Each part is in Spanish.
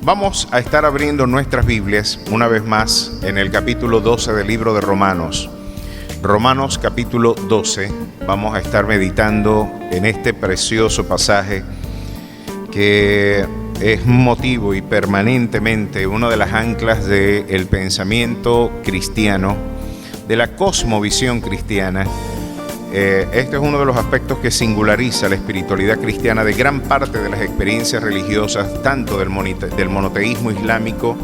Vamos a estar abriendo nuestras Biblias una vez más en el capítulo 12 del libro de Romanos. Romanos capítulo 12, vamos a estar meditando en este precioso pasaje que es motivo y permanentemente una de las anclas del pensamiento cristiano, de la cosmovisión cristiana. Este es uno de los aspectos que singulariza la espiritualidad cristiana de gran parte de las experiencias religiosas, tanto del monoteísmo islámico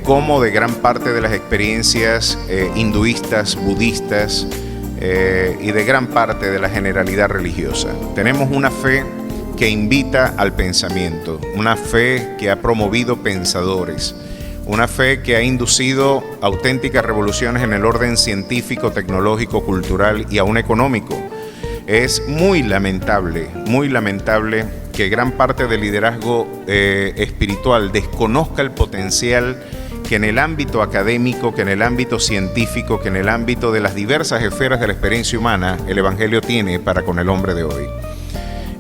como de gran parte de las experiencias hinduistas, budistas y de gran parte de la generalidad religiosa. Tenemos una fe que invita al pensamiento, una fe que ha promovido pensadores, una fe que ha inducido auténticas revoluciones en el orden científico, tecnológico, cultural y aún económico. Es muy lamentable que gran parte del liderazgo espiritual desconozca el potencial que en el ámbito académico, que en el ámbito científico, que en el ámbito de las diversas esferas de la experiencia humana, el Evangelio tiene para con el hombre de hoy.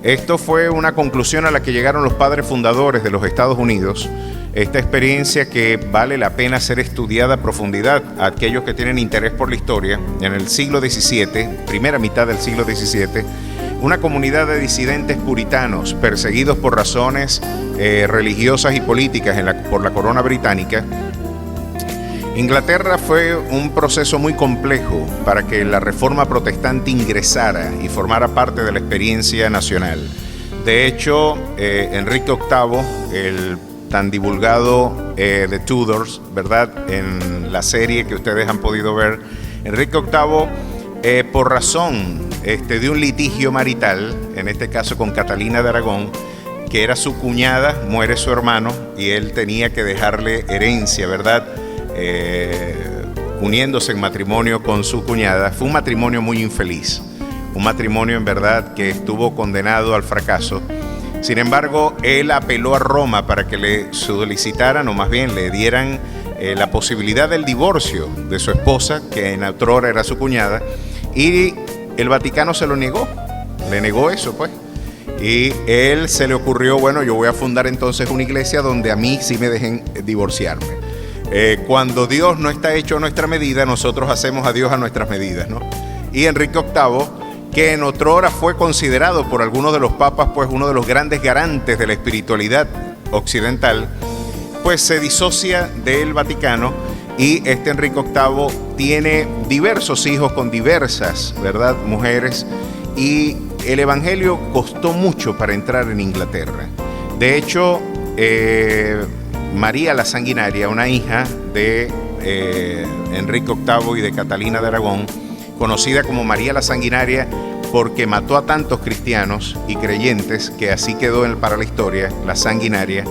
Esto fue una conclusión a la que llegaron los padres fundadores de los Estados Unidos. Esta experiencia que vale la pena ser estudiada a profundidad a aquellos que tienen interés por la historia. En el siglo XVII, primera mitad del siglo XVII, una comunidad de disidentes puritanos perseguidos por razones religiosas y políticas por la corona británica. Inglaterra fue un proceso muy complejo para que la reforma protestante ingresara y formara parte de la experiencia nacional. De hecho, Enrique VIII, el tan divulgado The Tudors, ¿verdad? En la serie que ustedes han podido ver, Enrique VIII, por razón de un litigio marital, en este caso con Catalina de Aragón, que era su cuñada, muere su hermano y él tenía que dejarle herencia, ¿verdad? Uniéndose en matrimonio con su cuñada. Fue un matrimonio muy infeliz, un matrimonio en verdad que estuvo condenado al fracaso. Sin embargo, él apeló a Roma para que le solicitaran, o más bien le dieran la posibilidad del divorcio de su esposa, que en otrora era su cuñada, y el Vaticano se lo negó, le negó eso pues. Y él se le ocurrió, bueno, yo voy a fundar entonces una iglesia donde a mí sí me dejen divorciarme. Cuando Dios no está hecho a nuestra medida, nosotros hacemos a Dios a nuestras medidas, ¿no? Y Enrique VIII, que en otrora fue considerado por algunos de los papas pues uno de los grandes garantes de la espiritualidad occidental, pues se disocia del Vaticano y Enrique VIII tiene diversos hijos con diversas, ¿verdad?, mujeres, y el Evangelio costó mucho para entrar en Inglaterra. De hecho, María la Sanguinaria, una hija de Enrique VIII y de Catalina de Aragón, conocida como María la Sanguinaria porque mató a tantos cristianos y creyentes que así quedó para la historia, la Sanguinaria.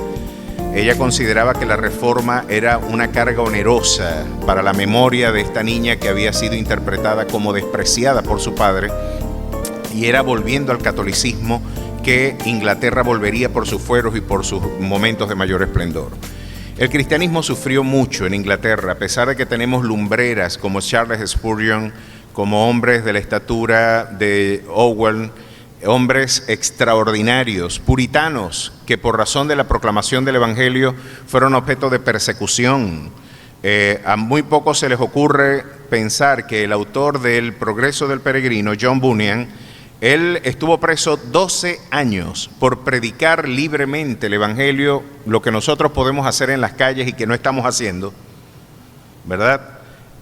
Ella consideraba que la reforma era una carga onerosa para la memoria de esta niña que había sido interpretada como despreciada por su padre, y era volviendo al catolicismo que Inglaterra volvería por sus fueros y por sus momentos de mayor esplendor. El cristianismo sufrió mucho en Inglaterra, a pesar de que tenemos lumbreras como Charles Spurgeon, como hombres de la estatura de Owen, hombres extraordinarios, puritanos, que por razón de la proclamación del Evangelio fueron objeto de persecución. A muy pocos se les ocurre pensar que el autor del Progreso del Peregrino, John Bunyan, él estuvo preso 12 años por predicar libremente el Evangelio, lo que nosotros podemos hacer en las calles y que no estamos haciendo, ¿verdad?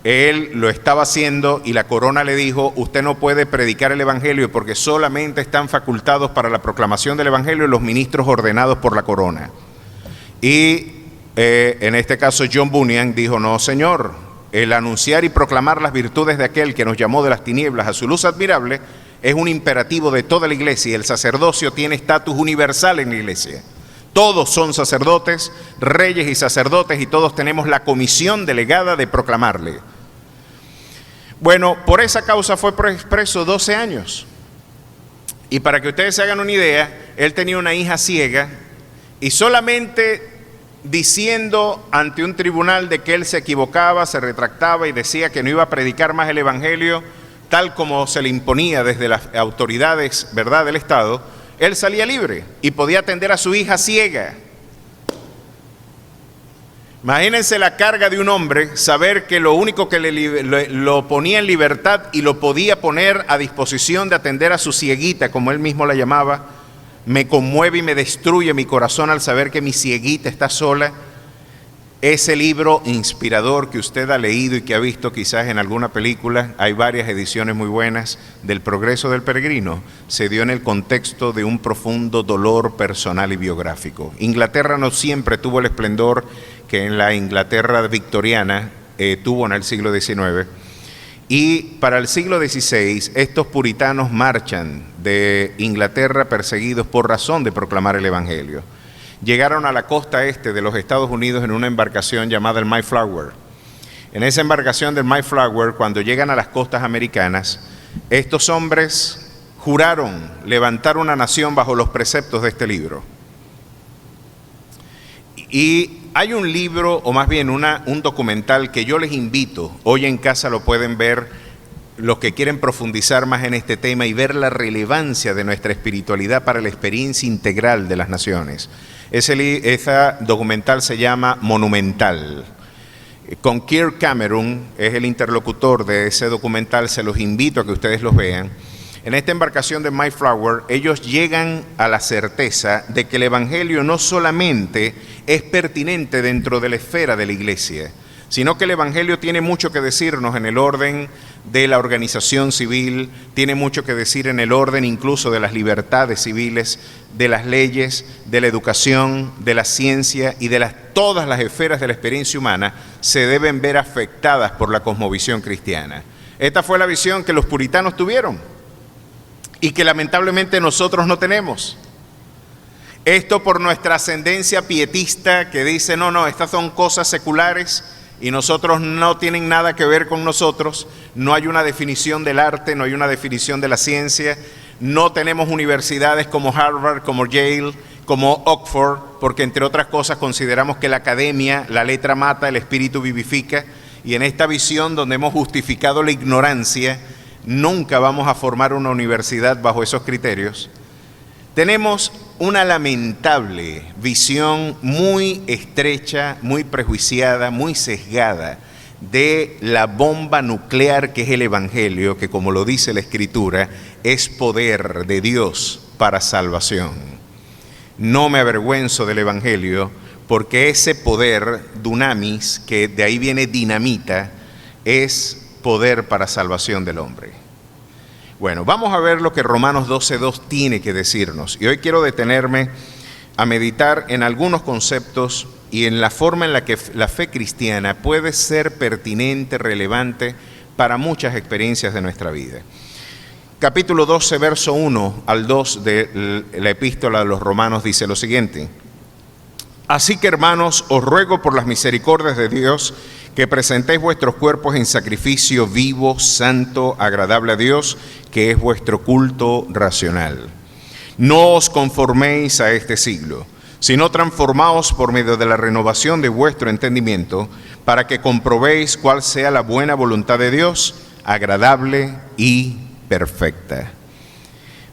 Él lo estaba haciendo y la corona le dijo, usted no puede predicar el Evangelio porque solamente están facultados para la proclamación del Evangelio los ministros ordenados por la corona. Y en este caso John Bunyan, dijo: no, señor, el anunciar y proclamar las virtudes de aquel que nos llamó de las tinieblas a su luz admirable es un imperativo de toda la iglesia, y el sacerdocio tiene estatus universal en la iglesia. Todos son sacerdotes, reyes y sacerdotes, y todos tenemos la comisión delegada de proclamarle. Bueno, por esa causa fue preso 12 años. Y para que ustedes se hagan una idea, él tenía una hija ciega, y solamente diciendo ante un tribunal de que él se equivocaba, se retractaba y decía que no iba a predicar más el evangelio tal como se le imponía desde las autoridades, ¿verdad?, del Estado, él salía libre y podía atender a su hija ciega. Imagínense la carga de un hombre, saber que lo único que lo ponía en libertad y lo podía poner a disposición de atender a su cieguita, como él mismo la llamaba. Me conmueve y me destruye mi corazón al saber que mi cieguita está sola. Ese libro inspirador que usted ha leído y que ha visto quizás en alguna película, hay varias ediciones muy buenas, del Progreso del Peregrino, se dio en el contexto de un profundo dolor personal y biográfico. Inglaterra no siempre tuvo el esplendor que en la Inglaterra victoriana tuvo en el siglo XIX. Y para el siglo XVI, estos puritanos marchan de Inglaterra perseguidos por razón de proclamar el Evangelio. Llegaron a la costa este de los Estados Unidos en una embarcación llamada el Mayflower. En esa embarcación del Mayflower, cuando llegan a las costas americanas, estos hombres juraron levantar una nación bajo los preceptos de este libro. Y hay un libro, o más bien un documental que yo les invito, hoy en casa lo pueden ver, los que quieren profundizar más en este tema y ver la relevancia de nuestra espiritualidad para la experiencia integral de las naciones. Ese documental se llama Monumental. Con Kirk Cameron, es el interlocutor de ese documental, se los invito a que ustedes los vean. En esta embarcación de Mayflower, ellos llegan a la certeza de que el Evangelio no solamente es pertinente dentro de la esfera de la iglesia, sino que el Evangelio tiene mucho que decirnos en el orden de la organización civil, tiene mucho que decir en el orden incluso de las libertades civiles, de las leyes, de la educación, de la ciencia y de todas las esferas de la experiencia humana se deben ver afectadas por la cosmovisión cristiana. Esta fue la visión que los puritanos tuvieron y que lamentablemente nosotros no tenemos. Esto por nuestra ascendencia pietista que dice, no, estas son cosas seculares y nosotros no tienen nada que ver con nosotros, no hay una definición del arte, no hay una definición de la ciencia, no tenemos universidades como Harvard, como Yale, como Oxford, porque entre otras cosas consideramos que la academia, la letra mata, el espíritu vivifica, y en esta visión donde hemos justificado la ignorancia, nunca vamos a formar una universidad bajo esos criterios. Tenemos una lamentable visión muy estrecha, muy prejuiciada, muy sesgada de la bomba nuclear que es el Evangelio, que como lo dice la Escritura, es poder de Dios para salvación. No me avergüenzo del Evangelio porque ese poder, dunamis, que de ahí viene dinamita, es poder para salvación del hombre. Bueno, vamos a ver lo que Romanos 12:2 tiene que decirnos. Y hoy quiero detenerme a meditar en algunos conceptos y en la forma en la que la fe cristiana puede ser pertinente, relevante para muchas experiencias de nuestra vida. Capítulo 12, verso 1 al 2 de la epístola de los Romanos dice lo siguiente: Así que, hermanos, os ruego por las misericordias de Dios que presentéis vuestros cuerpos en sacrificio vivo, santo, agradable a Dios, que es vuestro culto racional. No os conforméis a este siglo, sino transformaos por medio de la renovación de vuestro entendimiento, para que comprobéis cuál sea la buena voluntad de Dios, agradable y perfecta.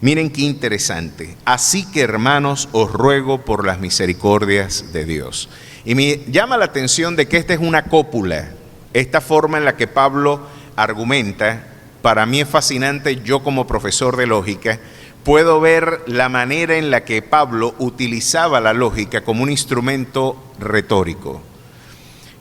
Miren qué interesante. Así que, hermanos, os ruego por las misericordias de Dios. Y me llama la atención de que esta es una cópula. Esta forma en la que Pablo argumenta, para mí es fascinante. Yo como profesor de lógica puedo ver la manera en la que Pablo utilizaba la lógica como un instrumento retórico.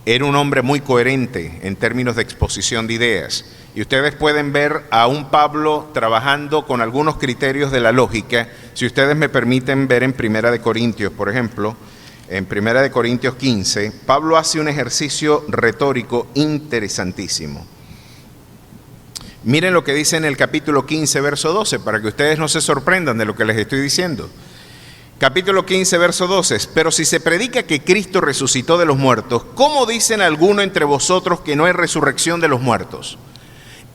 Era un hombre muy coherente en términos de exposición de ideas. Y ustedes pueden ver a un Pablo trabajando con algunos criterios de la lógica. Si ustedes me permiten ver en Primera de Corintios, por ejemplo, en 1 Corintios 15, Pablo hace un ejercicio retórico interesantísimo. Miren lo que dice en el capítulo 15, verso 12, para que ustedes no se sorprendan de lo que les estoy diciendo. Capítulo 15, verso 12. Pero si se predica que Cristo resucitó de los muertos, ¿cómo dicen algunos entre vosotros que no hay resurrección de los muertos?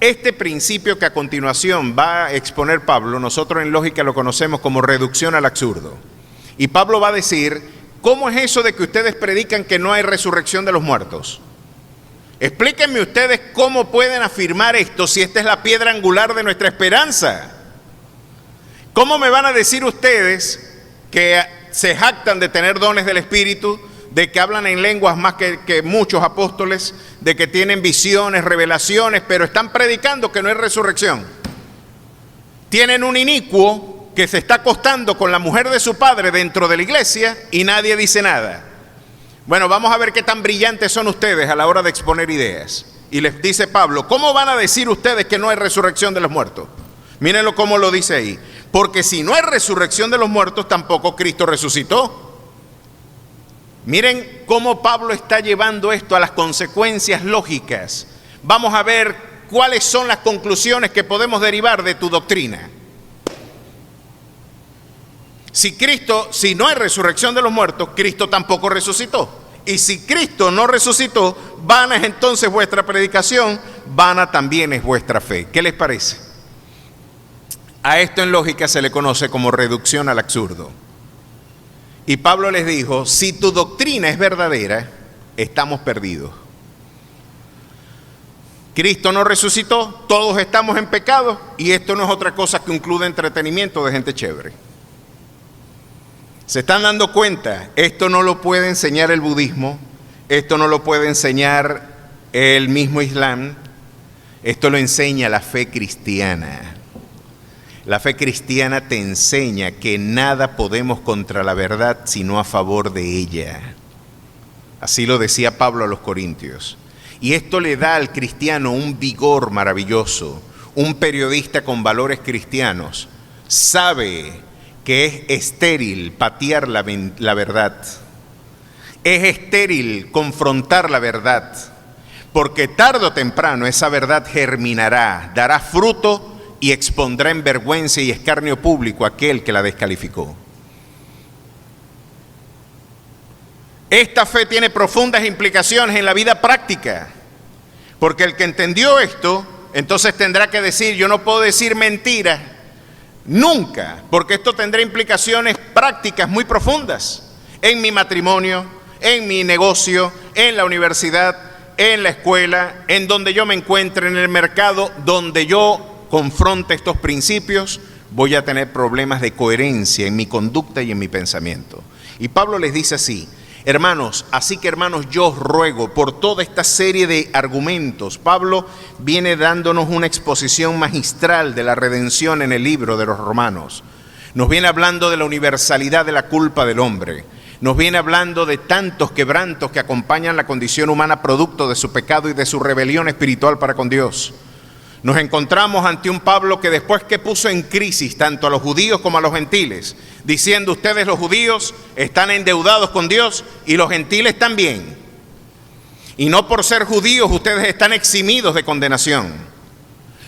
Este principio que a continuación va a exponer Pablo, nosotros en lógica lo conocemos como reducción al absurdo. Y Pablo va a decir, ¿cómo es eso de que ustedes predican que no hay resurrección de los muertos? Explíquenme ustedes cómo pueden afirmar esto si esta es la piedra angular de nuestra esperanza. ¿Cómo me van a decir ustedes que se jactan de tener dones del Espíritu, de que hablan en lenguas más que muchos apóstoles, de que tienen visiones, revelaciones, pero están predicando que no hay resurrección? Tienen un inicuo que se está acostando con la mujer de su padre dentro de la iglesia y nadie dice nada. Bueno, vamos a ver qué tan brillantes son ustedes a la hora de exponer ideas. Y les dice Pablo, ¿cómo van a decir ustedes que no hay resurrección de los muertos? Mírenlo cómo lo dice ahí. Porque si no hay resurrección de los muertos, tampoco Cristo resucitó. Miren cómo Pablo está llevando esto a las consecuencias lógicas. Vamos a ver cuáles son las conclusiones que podemos derivar de tu doctrina. Si no hay resurrección de los muertos, Cristo tampoco resucitó. Y si Cristo no resucitó, vana es entonces vuestra predicación, vana también es vuestra fe. ¿Qué les parece? A esto en lógica se le conoce como reducción al absurdo. Y Pablo les dijo, si tu doctrina es verdadera, estamos perdidos. Cristo no resucitó, todos estamos en pecado y esto no es otra cosa que un club de entretenimiento de gente chévere. ¿Se están dando cuenta? Esto no lo puede enseñar el budismo, esto no lo puede enseñar el mismo Islam, esto lo enseña la fe cristiana. La fe cristiana te enseña que nada podemos contra la verdad sino a favor de ella. Así lo decía Pablo a los Corintios. Y esto le da al cristiano un vigor maravilloso. Un periodista con valores cristianos sabe que es estéril patear la verdad. Es estéril confrontar la verdad, porque tarde o temprano esa verdad germinará, dará fruto y expondrá en vergüenza y escarnio público a aquel que la descalificó. Esta fe tiene profundas implicaciones en la vida práctica, porque el que entendió esto, entonces tendrá que decir, yo no puedo decir mentiras nunca, porque esto tendrá implicaciones prácticas muy profundas en mi matrimonio, en mi negocio, en la universidad, en la escuela, en donde yo me encuentre, en el mercado, donde yo confronte estos principios, voy a tener problemas de coherencia en mi conducta y en mi pensamiento. Y Pablo les dice así, hermanos, así que hermanos, yo os ruego por toda esta serie de argumentos. Pablo viene dándonos una exposición magistral de la redención en el libro de los Romanos. Nos viene hablando de la universalidad de la culpa del hombre. Nos viene hablando de tantos quebrantos que acompañan la condición humana producto de su pecado y de su rebelión espiritual para con Dios. Nos encontramos ante un Pablo que después que puso en crisis tanto a los judíos como a los gentiles, diciendo ustedes los judíos están endeudados con Dios y los gentiles también. Y no por ser judíos ustedes están eximidos de condenación.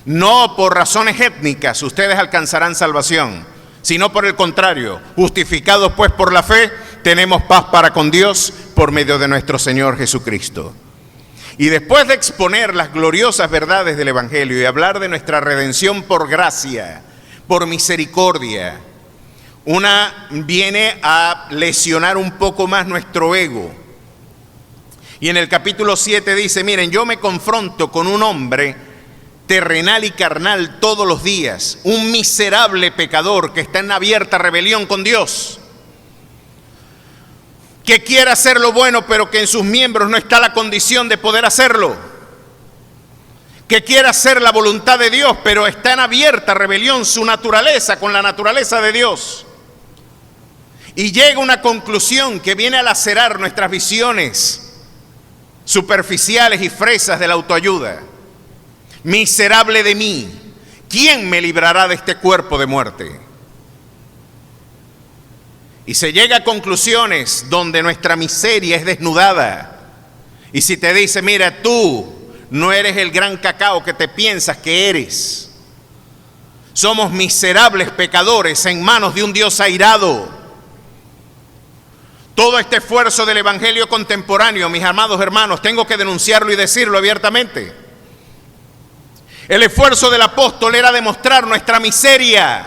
No por razones étnicas ustedes alcanzarán salvación, sino por el contrario, justificados pues por la fe, tenemos paz para con Dios por medio de nuestro Señor Jesucristo. Y después de exponer las gloriosas verdades del Evangelio y hablar de nuestra redención por gracia, por misericordia, una viene a lesionar un poco más nuestro ego. Y en el capítulo 7 dice, miren, yo me confronto con un hombre terrenal y carnal todos los días, un miserable pecador que está en abierta rebelión con Dios, que quiere hacer lo bueno, pero que en sus miembros no está la condición de poder hacerlo, que quiere hacer la voluntad de Dios, pero está en abierta rebelión su naturaleza con la naturaleza de Dios. Y llega una conclusión que viene a lacerar nuestras visiones superficiales y fresas de la autoayuda. Miserable de mí, ¿quién me librará de este cuerpo de muerte? Y se llega a conclusiones donde nuestra miseria es desnudada. Y si te dice, mira, tú no eres el gran cacao que te piensas que eres. Somos miserables pecadores en manos de un Dios airado. Todo este esfuerzo del evangelio contemporáneo, mis amados hermanos, tengo que denunciarlo y decirlo abiertamente. El esfuerzo del apóstol era demostrar nuestra miseria.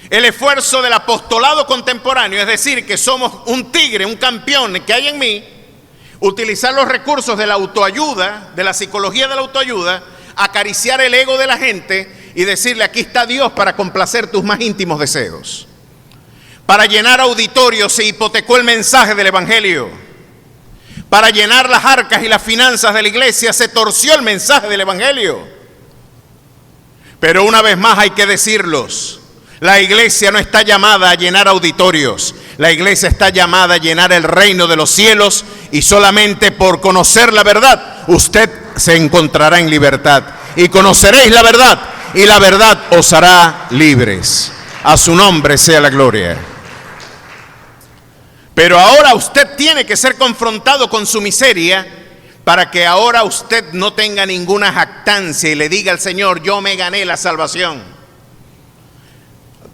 El esfuerzo del apostolado contemporáneo, es decir, que somos un tigre, un campeón que hay en mí, utilizar los recursos de la autoayuda, de la psicología de la autoayuda, acariciar el ego de la gente y decirle, aquí está Dios para complacer tus más íntimos deseos. Para llenar auditorios se hipotecó el mensaje del evangelio. Para llenar las arcas y las finanzas de la iglesia se torció el mensaje del evangelio. Pero una vez más hay que decirlos, la iglesia no está llamada a llenar auditorios, la iglesia está llamada a llenar el reino de los cielos, y solamente por conocer la verdad usted se encontrará en libertad, y conoceréis la verdad, y la verdad os hará libres. A su nombre sea la gloria. Pero ahora usted tiene que ser confrontado con su miseria para que ahora usted no tenga ninguna jactancia y le diga al Señor, yo me gané la salvación.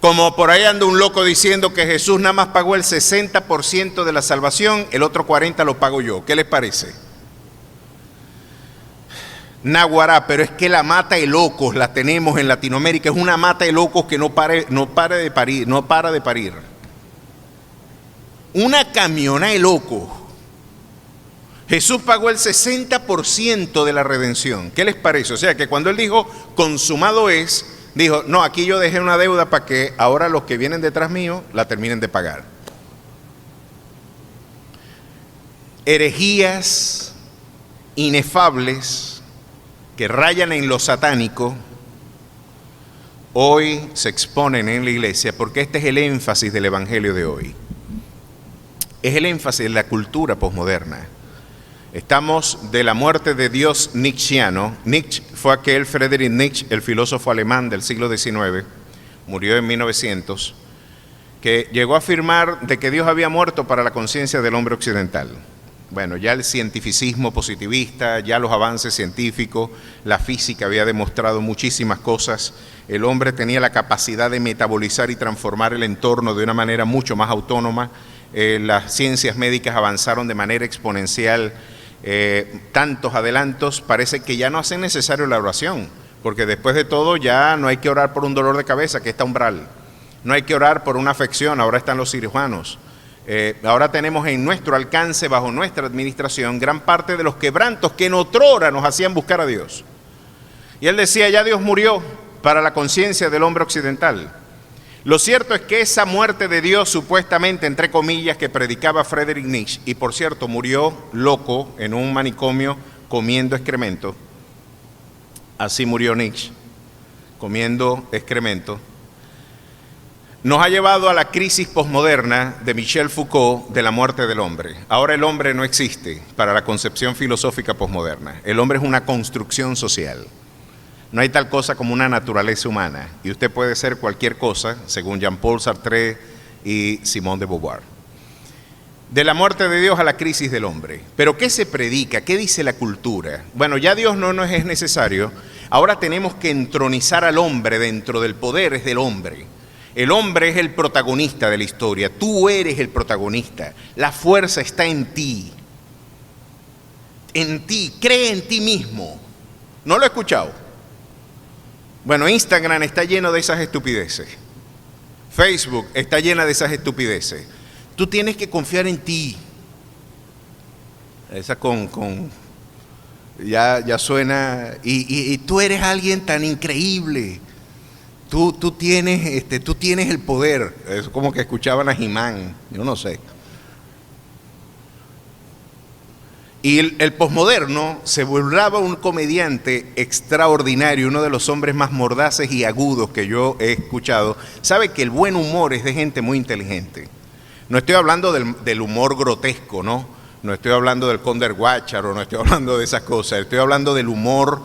Como por ahí anda un loco diciendo que Jesús nada más pagó el 60% de la salvación, el otro 40% lo pago yo. ¿Qué les parece? Naguará, pero es que la mata de locos la tenemos en Latinoamérica, es una mata de locos que no para de parir. Una camiona de locos. Jesús pagó el 60% de la redención. ¿Qué les parece? O sea que cuando Él dijo, consumado es, dijo, no, aquí yo dejé una deuda para que ahora los que vienen detrás mío la terminen de pagar. Herejías inefables que rayan en lo satánico, hoy se exponen en la iglesia porque este es el énfasis del evangelio de hoy. Es el énfasis de la cultura posmoderna. Estamos de la muerte de Dios nietzscheano. Nietzsche fue aquel Friedrich Nietzsche, el filósofo alemán del siglo XIX, murió en 1900, que llegó a afirmar de que Dios había muerto para la conciencia del hombre occidental. Bueno, ya el cientificismo positivista, ya los avances científicos, la física había demostrado muchísimas cosas. El hombre tenía la capacidad de metabolizar y transformar el entorno de una manera mucho más autónoma. Las ciencias médicas avanzaron de manera exponencial. Tantos adelantos, parece que ya no hacen necesario la oración, porque después de todo ya no hay que orar por un dolor de cabeza que está umbral, no hay que orar por una afección, ahora están los cirujanos. Ahora tenemos en nuestro alcance, bajo nuestra administración, gran parte de los quebrantos que en otrora nos hacían buscar a Dios. Y él decía, ya Dios murió para la conciencia del hombre occidental. Lo cierto es que esa muerte de Dios, supuestamente, entre comillas, que predicaba Friedrich Nietzsche, y por cierto murió loco en un manicomio comiendo excremento, así murió Nietzsche, comiendo excremento, nos ha llevado a la crisis posmoderna de Michel Foucault de la muerte del hombre. Ahora el hombre no existe para la concepción filosófica posmoderna, el hombre es una construcción social. No hay tal cosa como una naturaleza humana y usted puede ser cualquier cosa, según Jean-Paul Sartre y Simone de Beauvoir. De la muerte de Dios a la crisis del hombre. ¿Pero qué se predica? ¿Qué dice la cultura? Bueno, ya Dios no nos es necesario. Ahora tenemos que entronizar al hombre dentro del poder del hombre. El hombre es el protagonista de la historia. Tú eres el protagonista. La fuerza está en ti. En ti. Cree en ti mismo. ¿No lo he escuchado? Bueno, Instagram está lleno de esas estupideces. Facebook está llena de esas estupideces. Tú tienes que confiar en ti. Esa ya suena. Y tú eres alguien tan increíble. Tú tienes el poder. Es como que escuchaban a He-Man. Yo no sé. Y el posmoderno se burlaba un comediante extraordinario, uno de los hombres más mordaces y agudos que yo he escuchado. Sabe que el buen humor es de gente muy inteligente. No estoy hablando del humor grotesco, ¿no? No estoy hablando del Conde Guácharo, no estoy hablando de esas cosas. Estoy hablando del humor.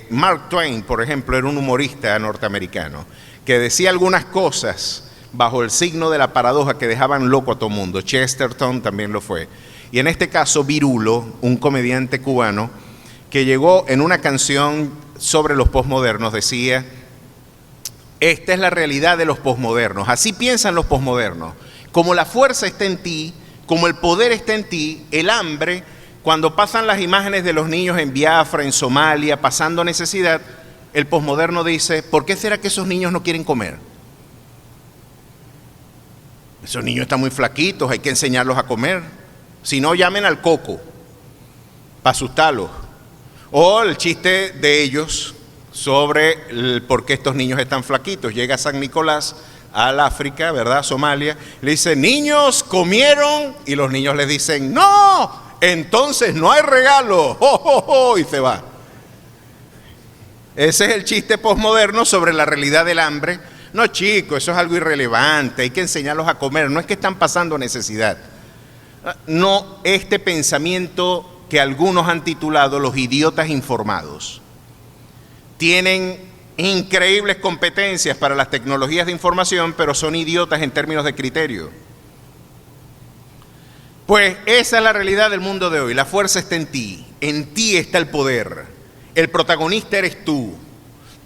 Mark Twain, por ejemplo, era un humorista norteamericano que decía algunas cosas bajo el signo de la paradoja que dejaban loco a todo mundo. Chesterton también lo fue. Y en este caso, Virulo, un comediante cubano, que llegó en una canción sobre los posmodernos, decía: esta es la realidad de los posmodernos, así piensan los posmodernos. Como la fuerza está en ti, como el poder está en ti, el hambre, cuando pasan las imágenes de los niños en Biafra, en Somalia, pasando necesidad, el posmoderno dice: ¿por qué será que esos niños no quieren comer? Esos niños están muy flaquitos, hay que enseñarlos a comer. Si no, llamen al coco para asustarlos. O el chiste de ellos sobre por qué estos niños están flaquitos. Llega San Nicolás al África, ¿verdad? Somalia, le dice: niños, ¿comieron? Y los niños le dicen: no, entonces no hay regalo. Y se va. Ese es el chiste posmoderno sobre la realidad del hambre. No, chicos, eso es algo irrelevante, hay que enseñarlos a comer, no es que están pasando necesidad. No, este pensamiento que algunos han titulado los idiotas informados. Tienen increíbles competencias para las tecnologías de información, pero son idiotas en términos de criterio. Pues esa es la realidad del mundo de hoy. La fuerza está en ti está el poder. El protagonista eres tú.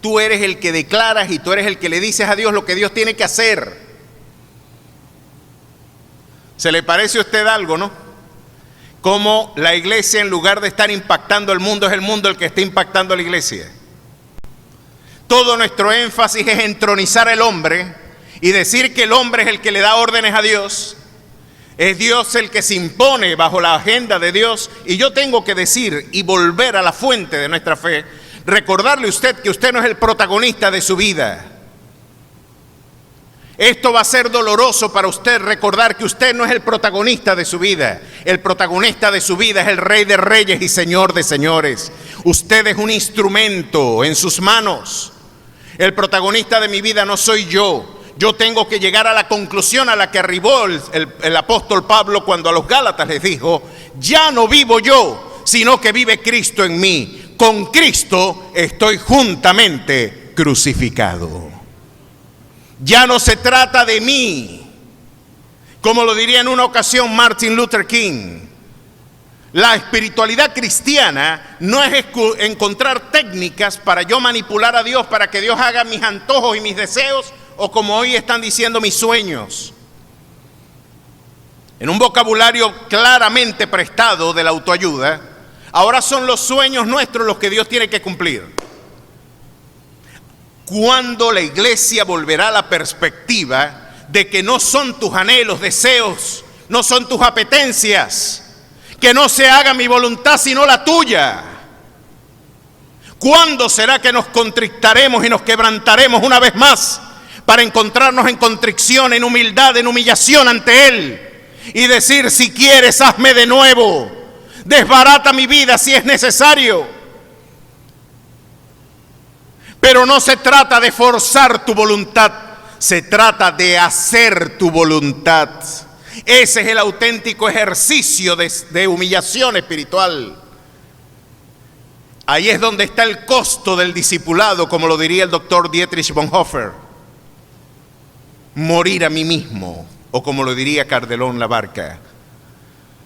Tú eres el que declaras y tú eres el que le dices a Dios lo que Dios tiene que hacer. ¿Se le parece a usted algo, no? Como la iglesia, en lugar de estar impactando el mundo, es el mundo el que está impactando a la iglesia. Todo nuestro énfasis es entronizar al hombre y decir que el hombre es el que le da órdenes a Dios. Es Dios el que se impone bajo la agenda de Dios, y yo tengo que decir y volver a la fuente de nuestra fe, recordarle a usted que usted no es el protagonista de su vida. Esto va a ser doloroso para usted, recordar que usted no es el protagonista de su vida. El protagonista de su vida es el Rey de Reyes y Señor de Señores. Usted es un instrumento en sus manos. El protagonista de mi vida no soy yo. Yo tengo que llegar a la conclusión a la que arribó el apóstol Pablo cuando a los Gálatas les dijo: ya no vivo yo, sino que vive Cristo en mí. Con Cristo estoy juntamente crucificado. Ya no se trata de mí, como lo diría en una ocasión Martin Luther King. La espiritualidad cristiana no es encontrar técnicas para yo manipular a Dios, para que Dios haga mis antojos y mis deseos, o como hoy están diciendo, mis sueños. En un vocabulario claramente prestado de la autoayuda, ahora son los sueños nuestros los que Dios tiene que cumplir. ¿Cuándo la iglesia volverá a la perspectiva de que no son tus anhelos, deseos, no son tus apetencias, que no se haga mi voluntad sino la tuya? ¿Cuándo será que nos contrictaremos y nos quebrantaremos una vez más para encontrarnos en contrición, en humildad, en humillación ante Él y decir: si quieres, hazme de nuevo, desbarata mi vida si es necesario? Pero no se trata de forzar tu voluntad, se trata de hacer tu voluntad. Ese es el auténtico ejercicio de humillación espiritual. Ahí es donde está el costo del discipulado, como lo diría el doctor Dietrich Bonhoeffer. Morir a mí mismo, o como lo diría Cardelón Labarca,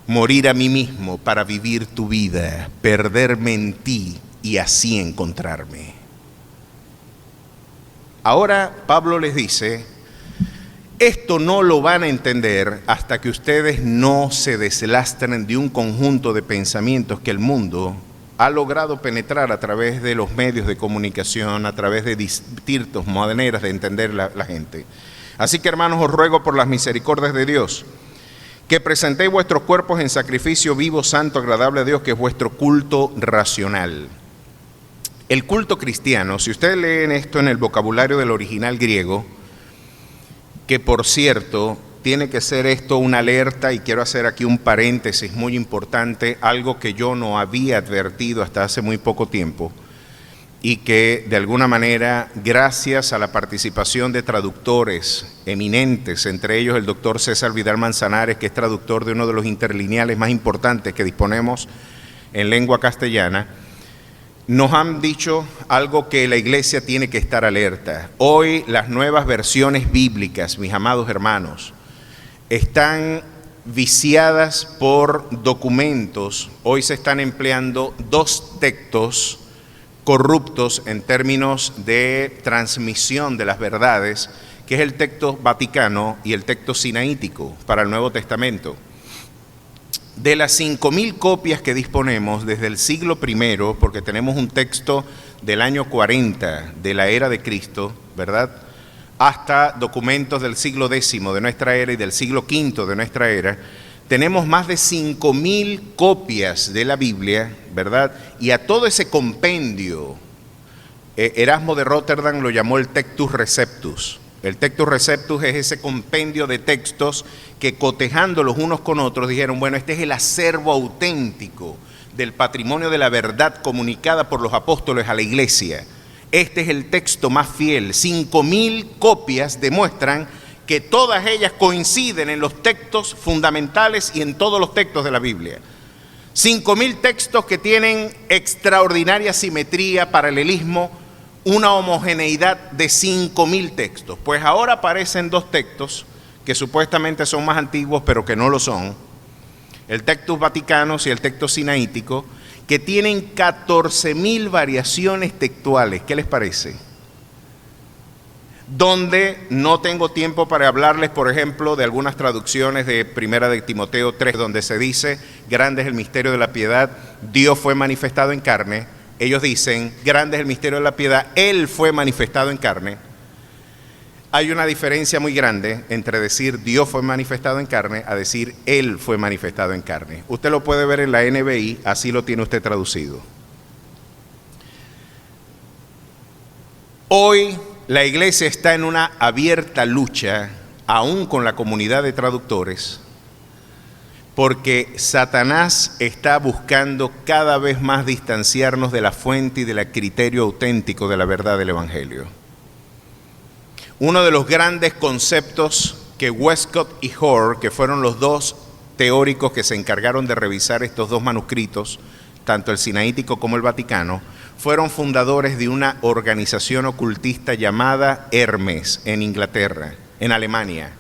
morir a mí mismo para vivir tu vida, perderme en ti y así encontrarme. Ahora Pablo les dice: esto no lo van a entender hasta que ustedes no se deslastren de un conjunto de pensamientos que el mundo ha logrado penetrar a través de los medios de comunicación, a través de distintas maneras de entender la gente. Así que, hermanos, os ruego por las misericordias de Dios que presentéis vuestros cuerpos en sacrificio vivo, santo, agradable a Dios, que es vuestro culto racional. El culto cristiano, si ustedes leen esto en el vocabulario del original griego, que por cierto, tiene que ser esto una alerta, y quiero hacer aquí un paréntesis muy importante, algo que yo no había advertido hasta hace muy poco tiempo, y que de alguna manera, gracias a la participación de traductores eminentes, entre ellos el doctor César Vidal Manzanares, que es traductor de uno de los interlineales más importantes que disponemos en lengua castellana, Nos han dicho algo que la iglesia tiene que estar alerta. Hoy las nuevas versiones bíblicas, mis amados hermanos, están viciadas por documentos. Hoy se están empleando dos textos corruptos en términos de transmisión de las verdades, que es el texto vaticano y el texto sinaítico para el Nuevo Testamento. De las 5.000 copias que disponemos desde el siglo I, porque tenemos un texto del año 40 de la era de Cristo, ¿verdad?, hasta documentos del siglo X de nuestra era y del siglo V de nuestra era, tenemos más de 5.000 copias de la Biblia, ¿verdad? Y a todo ese compendio, Erasmo de Rotterdam lo llamó el Textus Receptus. El Textus Receptus es ese compendio de textos que, cotejando los unos con otros, dijeron, bueno, este es el acervo auténtico del patrimonio de la verdad comunicada por los apóstoles a la iglesia. Este es el texto más fiel. 5.000 copias demuestran que todas ellas coinciden en los textos fundamentales y en todos los textos de la Biblia. 5.000 textos que tienen extraordinaria simetría, paralelismo, una homogeneidad de 5.000 textos. Pues ahora aparecen dos textos que supuestamente son más antiguos, pero que no lo son. El Textus Vaticanus y el texto sinaítico, que tienen 14.000 variaciones textuales. ¿Qué les parece? Donde no tengo tiempo para hablarles, por ejemplo, de algunas traducciones de Primera de Timoteo 3, donde se dice, grande es el misterio de la piedad, Dios fue manifestado en carne. Ellos dicen, grande es el misterio de la piedad, Él fue manifestado en carne. Hay una diferencia muy grande entre decir Dios fue manifestado en carne a decir Él fue manifestado en carne. Usted lo puede ver en la NBI, así lo tiene usted traducido. Hoy la iglesia está en una abierta lucha, aún con la comunidad de traductores, porque Satanás está buscando cada vez más distanciarnos de la fuente y del criterio auténtico de la verdad del Evangelio. Uno de los grandes conceptos que Westcott y Hoare, que fueron los dos teóricos que se encargaron de revisar estos dos manuscritos, tanto el sinaítico como el vaticano, fueron fundadores de una organización ocultista llamada Hermes en Inglaterra, en Alemania.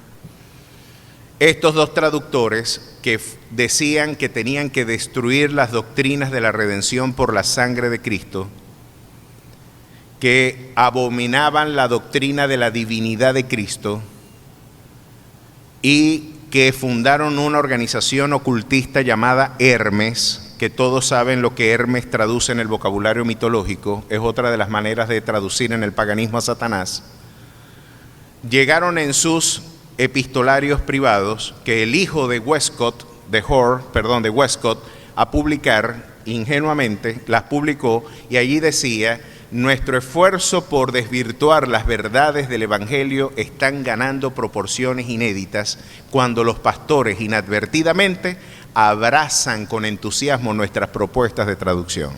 Estos dos traductores que decían que tenían que destruir las doctrinas de la redención por la sangre de Cristo, que abominaban la doctrina de la divinidad de Cristo y que fundaron una organización ocultista llamada Hermes, que todos saben lo que Hermes traduce en el vocabulario mitológico, es otra de las maneras de traducir en el paganismo a Satanás. Llegaron en sus epistolarios privados que el hijo de Westcott, de Westcott, a publicar ingenuamente, las publicó y allí decía: nuestro esfuerzo por desvirtuar las verdades del Evangelio están ganando proporciones inéditas cuando los pastores inadvertidamente abrazan con entusiasmo nuestras propuestas de traducción.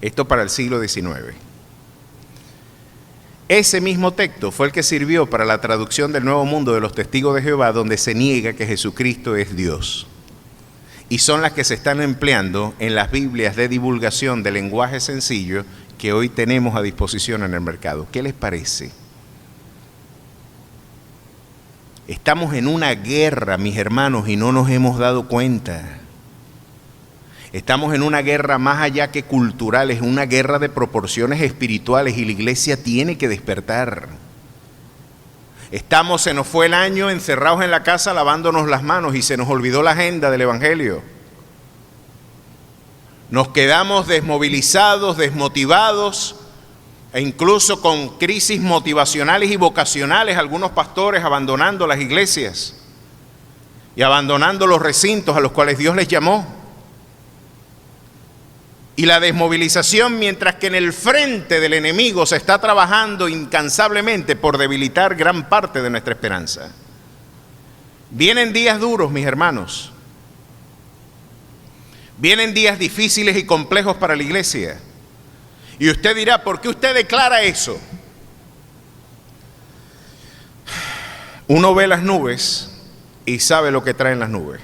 Esto para el siglo XIX. Ese mismo texto fue el que sirvió para la traducción del Nuevo Mundo de los Testigos de Jehová, donde se niega que Jesucristo es Dios. Y son las que se están empleando en las Biblias de divulgación de lenguaje sencillo que hoy tenemos a disposición en el mercado. ¿Qué les parece? Estamos en una guerra, mis hermanos, y no nos hemos dado cuenta. Estamos en una guerra más allá que cultural, es una guerra de proporciones espirituales y la iglesia tiene que despertar. Se nos fue el año encerrados en la casa lavándonos las manos y se nos olvidó la agenda del Evangelio. Nos quedamos desmovilizados, desmotivados e incluso con crisis motivacionales y vocacionales, algunos pastores abandonando las iglesias y abandonando los recintos a los cuales Dios les llamó. Y la desmovilización, mientras que en el frente del enemigo se está trabajando incansablemente por debilitar gran parte de nuestra esperanza. Vienen días duros, mis hermanos. Vienen días difíciles y complejos para la iglesia. Y usted dirá, ¿por qué usted declara eso? Uno ve las nubes y sabe lo que traen las nubes.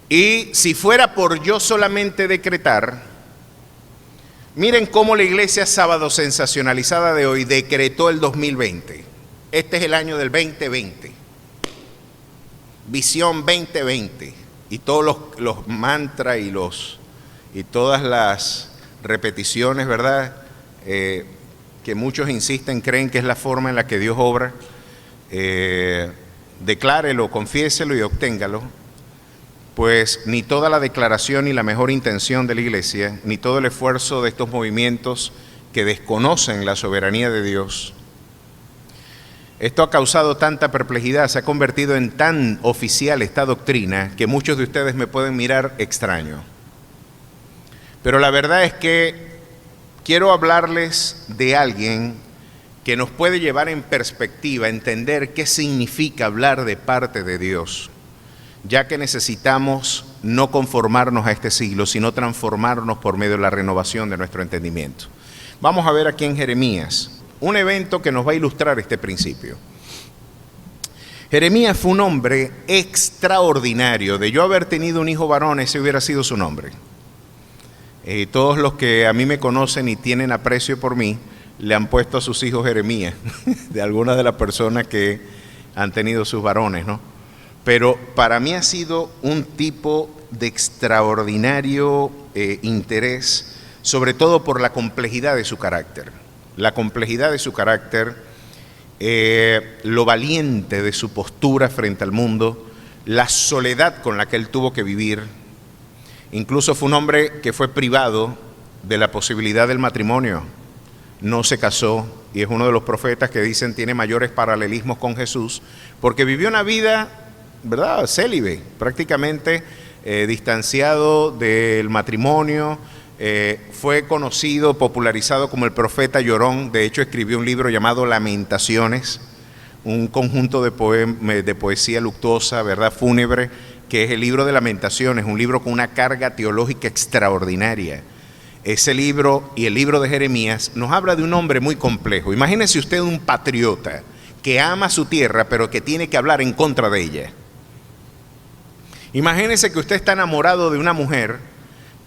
Y si fuera por yo solamente decretar, miren cómo la iglesia sábado sensacionalizada de hoy decretó el 2020. Este es el año del 2020. Visión 2020. Y todos los mantras y todas las repeticiones, ¿verdad? Que muchos insisten, creen que es la forma en la que Dios obra. Declárelo, confiéselo y obténgalo. Pues ni toda la declaración ni la mejor intención de la iglesia, ni todo el esfuerzo de estos movimientos que desconocen la soberanía de Dios, esto ha causado tanta perplejidad, se ha convertido en tan oficial esta doctrina que muchos de ustedes me pueden mirar extraño. Pero la verdad es que quiero hablarles de alguien que nos puede llevar en perspectiva, entender qué significa hablar de parte de Dios, ya que necesitamos no conformarnos a este siglo, sino transformarnos por medio de la renovación de nuestro entendimiento. Vamos a ver aquí en Jeremías un evento que nos va a ilustrar este principio. Jeremías fue un hombre extraordinario. De yo haber tenido un hijo varón, ese hubiera sido su nombre. Todos los que a mí me conocen y tienen aprecio por mí, le han puesto a sus hijos Jeremías, de algunas de las personas que han tenido sus varones, ¿no? Pero para mí ha sido un tipo de extraordinario interés, sobre todo por la complejidad de su carácter. La complejidad de su carácter, lo valiente de su postura frente al mundo, la soledad con la que él tuvo que vivir. Incluso fue un hombre que fue privado de la posibilidad del matrimonio. No se casó y es uno de los profetas que dicen tiene mayores paralelismos con Jesús, porque vivió una vida, ¿verdad?, célibe, prácticamente distanciado del matrimonio. Fue conocido, popularizado como el profeta llorón. De hecho, escribió un libro llamado Lamentaciones, un conjunto de poesía luctuosa, ¿verdad?, fúnebre, que es el libro de Lamentaciones, un libro con una carga teológica extraordinaria. Ese libro y el libro de Jeremías nos habla de un hombre muy complejo. Imagínese usted un patriota que ama su tierra, pero que tiene que hablar en contra de ella. Imagínese que usted está enamorado de una mujer,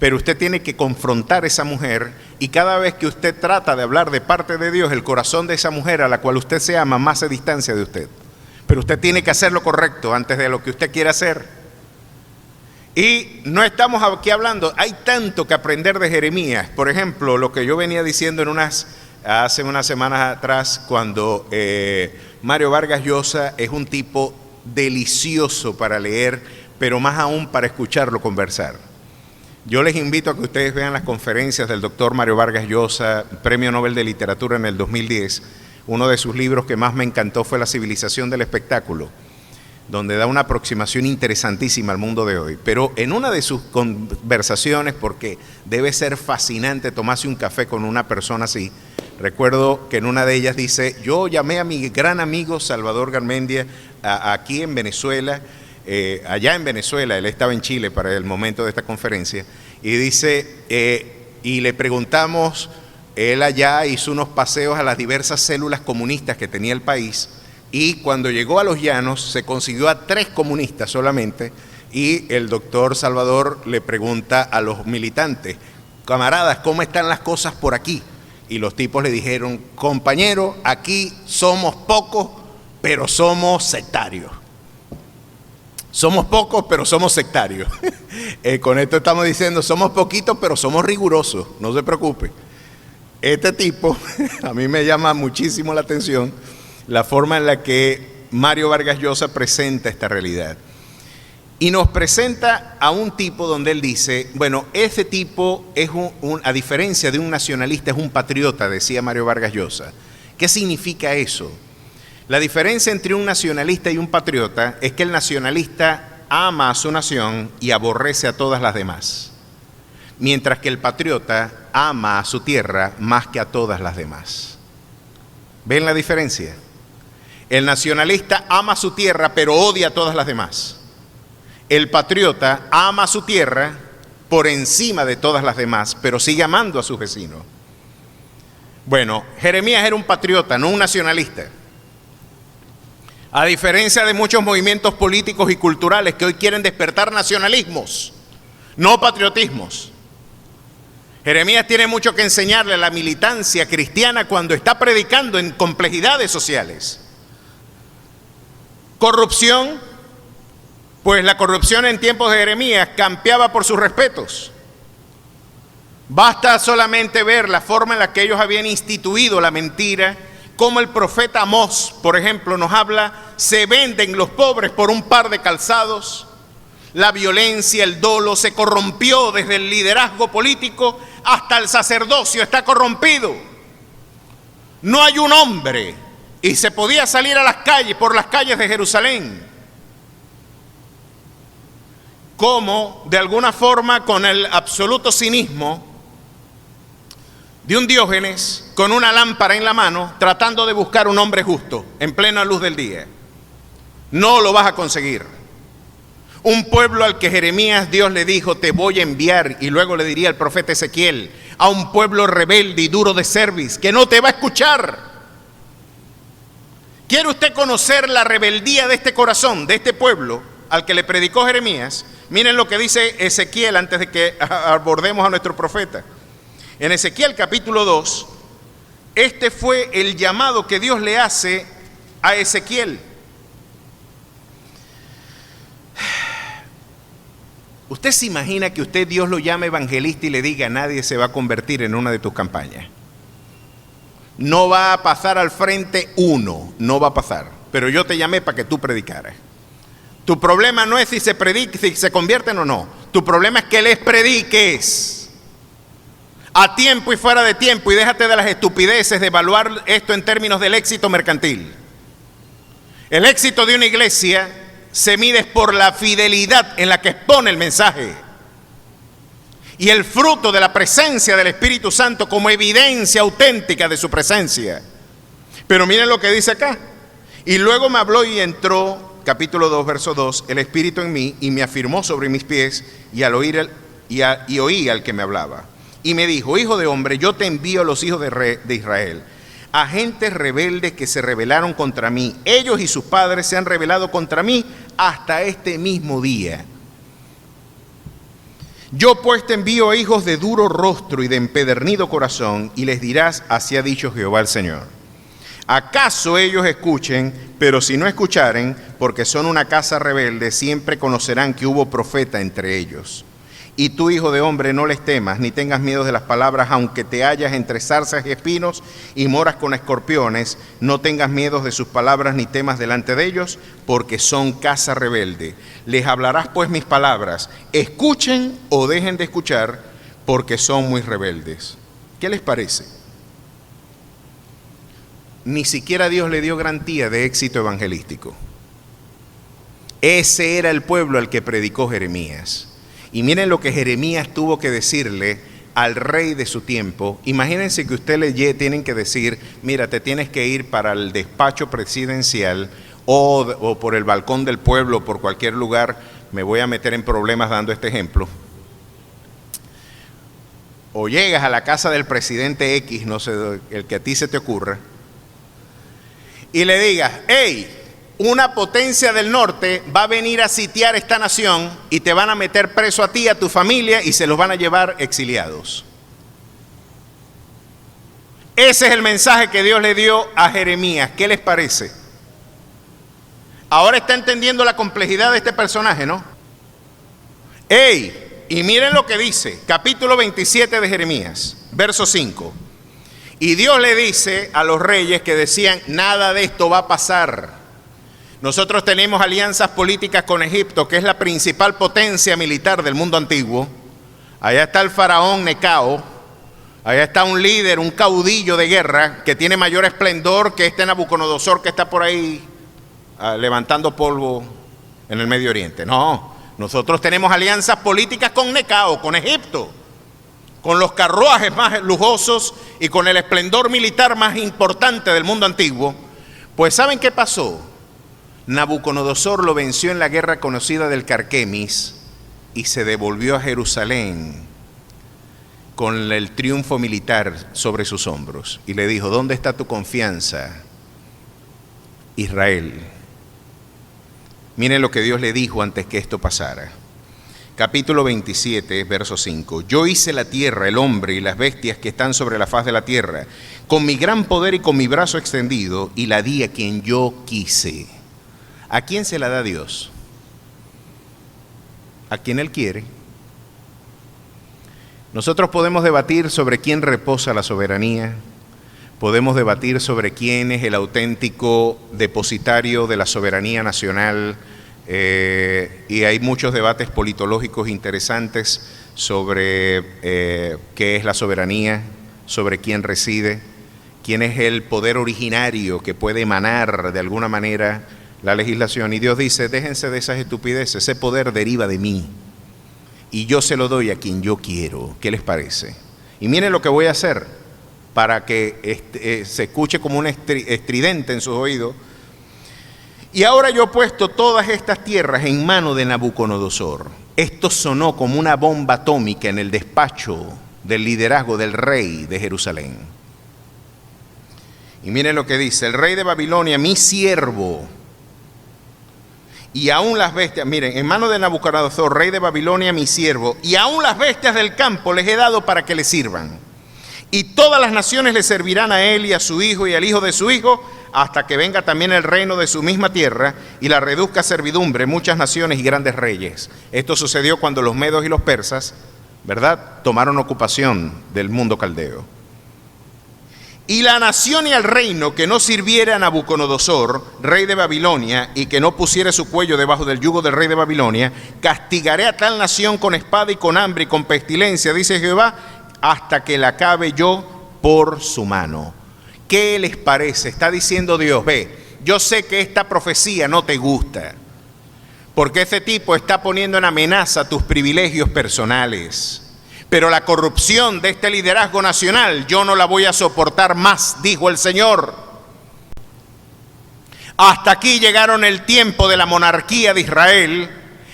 pero usted tiene que confrontar a esa mujer, y cada vez que usted trata de hablar de parte de Dios, el corazón de esa mujer a la cual usted se ama más se distancia de usted. Pero usted tiene que hacer lo correcto antes de lo que usted quiera hacer. Y no estamos aquí hablando, hay tanto que aprender de Jeremías. Por ejemplo, lo que yo venía diciendo hace unas semanas atrás, cuando Mario Vargas Llosa es un tipo delicioso para leer, pero más aún para escucharlo conversar. Yo les invito a que ustedes vean las conferencias del doctor Mario Vargas Llosa, Premio Nobel de Literatura en el 2010. Uno de sus libros que más me encantó fue La civilización del espectáculo, donde da una aproximación interesantísima al mundo de hoy. Pero en una de sus conversaciones, porque debe ser fascinante tomarse un café con una persona así, recuerdo que en una de ellas dice, yo llamé a mi gran amigo Salvador Garmendia aquí en Venezuela, allá en Venezuela, él estaba en Chile para el momento de esta conferencia, y dice, y le preguntamos, él allá hizo unos paseos a las diversas células comunistas que tenía el país, y cuando llegó a Los Llanos se consiguió a 3 comunistas solamente, y el doctor Salvador le pregunta a los militantes, camaradas, ¿cómo están las cosas por aquí? Y los tipos le dijeron, compañero, aquí somos pocos, pero somos sectarios. Somos pocos, pero somos sectarios. Con esto estamos diciendo, somos poquitos, pero somos rigurosos, no se preocupe. Este tipo, a mí me llama muchísimo la atención la forma en la que Mario Vargas Llosa presenta esta realidad. Y nos presenta a un tipo donde él dice, bueno, ese tipo es a diferencia de un nacionalista, es un patriota, decía Mario Vargas Llosa. ¿Qué significa eso? La diferencia entre un nacionalista y un patriota es que el nacionalista ama a su nación y aborrece a todas las demás, mientras que el patriota ama a su tierra más que a todas las demás. ¿Ven la diferencia? El nacionalista ama su tierra, pero odia a todas las demás. El patriota ama su tierra por encima de todas las demás, pero sigue amando a sus vecinos. Bueno, Jeremías era un patriota, no un nacionalista. A diferencia de muchos movimientos políticos y culturales que hoy quieren despertar nacionalismos, no patriotismos. Jeremías tiene mucho que enseñarle a la militancia cristiana cuando está predicando en complejidades sociales. Corrupción, pues la corrupción en tiempos de Jeremías campeaba por sus respetos. Basta solamente ver la forma en la que ellos habían instituido la mentira, como el profeta Amós, por ejemplo, nos habla, se venden los pobres por un par de calzados. La violencia, el dolo se corrompió desde el liderazgo político hasta el sacerdocio está corrompido. No hay un hombre, y se podía salir a las calles, por las calles de Jerusalén, como de alguna forma con el absoluto cinismo de un Diógenes con una lámpara en la mano tratando de buscar un hombre justo en plena luz del día. No lo vas a conseguir. Un pueblo al que Jeremías Dios le dijo, te voy a enviar, y luego le diría el profeta Ezequiel, a un pueblo rebelde y duro de cerviz, que no te va a escuchar. ¿Quiere usted conocer la rebeldía de este corazón, de este pueblo al que le predicó Jeremías? Miren lo que dice Ezequiel antes de que abordemos a nuestro profeta. En Ezequiel capítulo 2, este fue el llamado que Dios le hace a Ezequiel. ¿Usted se imagina que usted Dios lo llame evangelista y le diga nadie se va a convertir en una de tus campañas? No va a pasar al frente uno, no va a pasar. Pero yo te llamé para que tú predicaras. Tu problema no es si se convierten o no. Tu problema es que les prediques. A tiempo y fuera de tiempo, y déjate de las estupideces de evaluar esto en términos del éxito mercantil. El éxito de una iglesia se mide por la fidelidad en la que expone el mensaje y el fruto de la presencia del Espíritu Santo como evidencia auténtica de su presencia. Pero miren lo que dice acá. Y luego me habló y entró, capítulo 2, verso 2, el Espíritu en mí y me afirmó sobre mis pies y oí al que me hablaba. Y me dijo, hijo de hombre, yo te envío a los hijos de Israel, a gentes rebeldes que se rebelaron contra mí. Ellos y sus padres se han rebelado contra mí hasta este mismo día. Yo pues te envío a hijos de duro rostro y de empedernido corazón, y les dirás, así ha dicho Jehová el Señor. ¿Acaso ellos escuchen? Pero si no escucharen, porque son una casa rebelde, siempre conocerán que hubo profeta entre ellos. Y tú, hijo de hombre, no les temas, ni tengas miedo de las palabras, aunque te hallas entre zarzas y espinos y moras con escorpiones, no tengas miedo de sus palabras, ni temas delante de ellos, porque son casa rebelde. Les hablarás pues mis palabras, escuchen o dejen de escuchar, porque son muy rebeldes. ¿Qué les parece? Ni siquiera Dios le dio garantía de éxito evangelístico. Ese era el pueblo al que predicó Jeremías. Y miren lo que Jeremías tuvo que decirle al rey de su tiempo. Imagínense que usted tienen que decir, mira, te tienes que ir para el despacho presidencial o por el balcón del pueblo, por cualquier lugar. Me voy a meter en problemas dando este ejemplo. O llegas a la casa del presidente X, no sé, el que a ti se te ocurra, y le digas, hey, una potencia del norte va a venir a sitiar esta nación y te van a meter preso a ti y a tu familia y se los van a llevar exiliados. Ese es el mensaje que Dios le dio a Jeremías. ¿Qué les parece? Ahora está entendiendo la complejidad de este personaje, ¿no? ¡Ey! Y miren lo que dice, capítulo 27 de Jeremías, verso 5. Y Dios le dice a los reyes que decían, nada de esto va a pasar. Nosotros tenemos alianzas políticas con Egipto, que es la principal potencia militar del mundo antiguo. Allá está el faraón Necao, allá está un líder, un caudillo de guerra que tiene mayor esplendor que este Nabucodonosor que está por ahí levantando polvo en el Medio Oriente. No, nosotros tenemos alianzas políticas con Necao, con Egipto, con los carruajes más lujosos y con el esplendor militar más importante del mundo antiguo. Pues ¿saben qué pasó? Nabucodonosor lo venció en la guerra conocida del Carquemis y se devolvió a Jerusalén con el triunfo militar sobre sus hombros. Y le dijo, ¿dónde está tu confianza, Israel? Miren lo que Dios le dijo antes que esto pasara. Capítulo 27, verso 5. Yo hice la tierra, el hombre y las bestias que están sobre la faz de la tierra, con mi gran poder y con mi brazo extendido, y la di a quien yo quise. ¿A quién se la da Dios? A quien Él quiere. Nosotros podemos debatir sobre quién reposa la soberanía, podemos debatir sobre quién es el auténtico depositario de la soberanía nacional, y hay muchos debates politológicos interesantes sobre qué es la soberanía, sobre quién reside, quién es el poder originario que puede emanar de alguna manera la legislación. Y Dios dice, déjense de esas estupideces, ese poder deriva de mí y yo se lo doy a quien yo quiero. ¿Qué les parece? Y miren lo que voy a hacer para que se escuche como un estridente en sus oídos. Y ahora yo he puesto todas estas tierras en mano de Nabucodonosor. Esto sonó como una bomba atómica en el despacho del liderazgo del rey de Jerusalén. Y miren lo que dice, el rey de Babilonia, mi siervo, y aún las bestias, miren, en mano de Nabucodonosor, rey de Babilonia, mi siervo, y aún las bestias del campo les he dado para que le sirvan. Y todas las naciones le servirán a él y a su hijo y al hijo de su hijo, hasta que venga también el reino de su misma tierra y la reduzca a servidumbre muchas naciones y grandes reyes. Esto sucedió cuando los medos y los persas, ¿verdad?, tomaron ocupación del mundo caldeo. Y la nación y el reino que no sirviera a Nabucodonosor, rey de Babilonia, y que no pusiera su cuello debajo del yugo del rey de Babilonia, castigaré a tal nación con espada y con hambre y con pestilencia, dice Jehová, hasta que la acabe yo por su mano. ¿Qué les parece? Está diciendo Dios, ve, yo sé que esta profecía no te gusta, porque este tipo está poniendo en amenaza tus privilegios personales. Pero la corrupción de este liderazgo nacional yo no la voy a soportar más, dijo el Señor. Hasta aquí llegaron el tiempo de la monarquía de Israel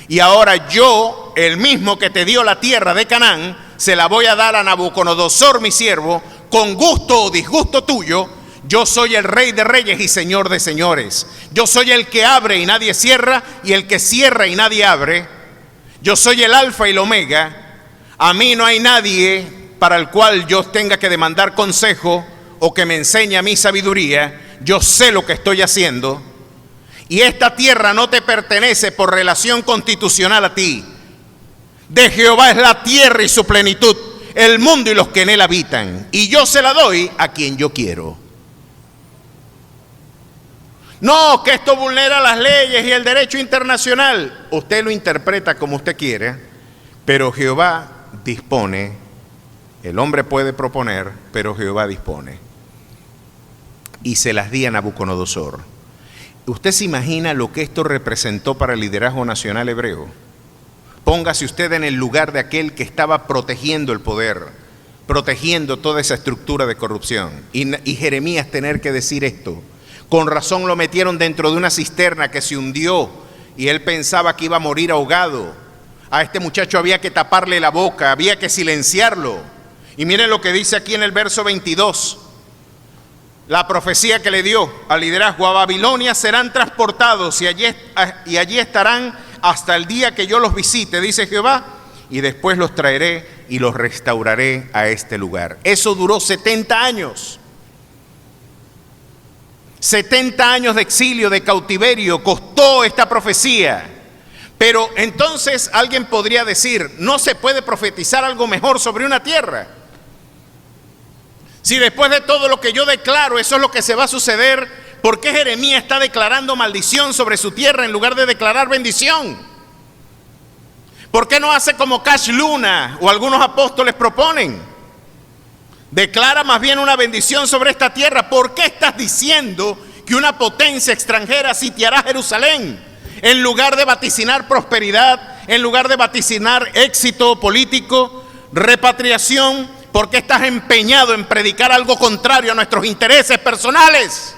y ahora yo, el mismo que te dio la tierra de Canaán, se la voy a dar a Nabucodonosor, mi siervo, con gusto o disgusto tuyo. Yo soy el rey de reyes y señor de señores. Yo soy el que abre y nadie cierra y el que cierra y nadie abre. Yo soy el alfa y el omega. A mí no hay nadie para el cual yo tenga que demandar consejo o que me enseñe a mi sabiduría. Yo sé lo que estoy haciendo. Y esta tierra no te pertenece por relación constitucional a ti. De Jehová es la tierra y su plenitud, el mundo y los que en él habitan. Y yo se la doy a quien yo quiero. No, que esto vulnera las leyes y el derecho internacional. Usted lo interpreta como usted quiere, pero Jehová dispone. El hombre puede proponer, pero Jehová dispone. Y se las di a Nabucodonosor. ¿Usted se imagina lo que esto representó para el liderazgo nacional hebreo? Póngase usted en el lugar de aquel que estaba protegiendo el poder, protegiendo toda esa estructura de corrupción. Y Jeremías tener que decir esto. Con razón lo metieron dentro de una cisterna que se hundió y él pensaba que iba a morir ahogado. A este muchacho había que taparle la boca, había que silenciarlo. Y miren lo que dice aquí en el verso 22. La profecía que le dio al liderazgo: a Babilonia serán transportados y allí estarán hasta el día que yo los visite, dice Jehová, y después los traeré y los restauraré a este lugar. Eso duró 70 años. 70 años de exilio, de cautiverio, costó esta profecía. Pero entonces alguien podría decir, ¿no se puede profetizar algo mejor sobre una tierra? Si después de todo lo que yo declaro, eso es lo que se va a suceder, ¿por qué Jeremías está declarando maldición sobre su tierra en lugar de declarar bendición? ¿Por qué no hace como Cash Luna o algunos apóstoles proponen? Declara más bien una bendición sobre esta tierra. ¿Por qué estás diciendo que una potencia extranjera sitiará Jerusalén? En lugar de vaticinar prosperidad, en lugar de vaticinar éxito político, repatriación, ¿por qué estás empeñado en predicar algo contrario a nuestros intereses personales?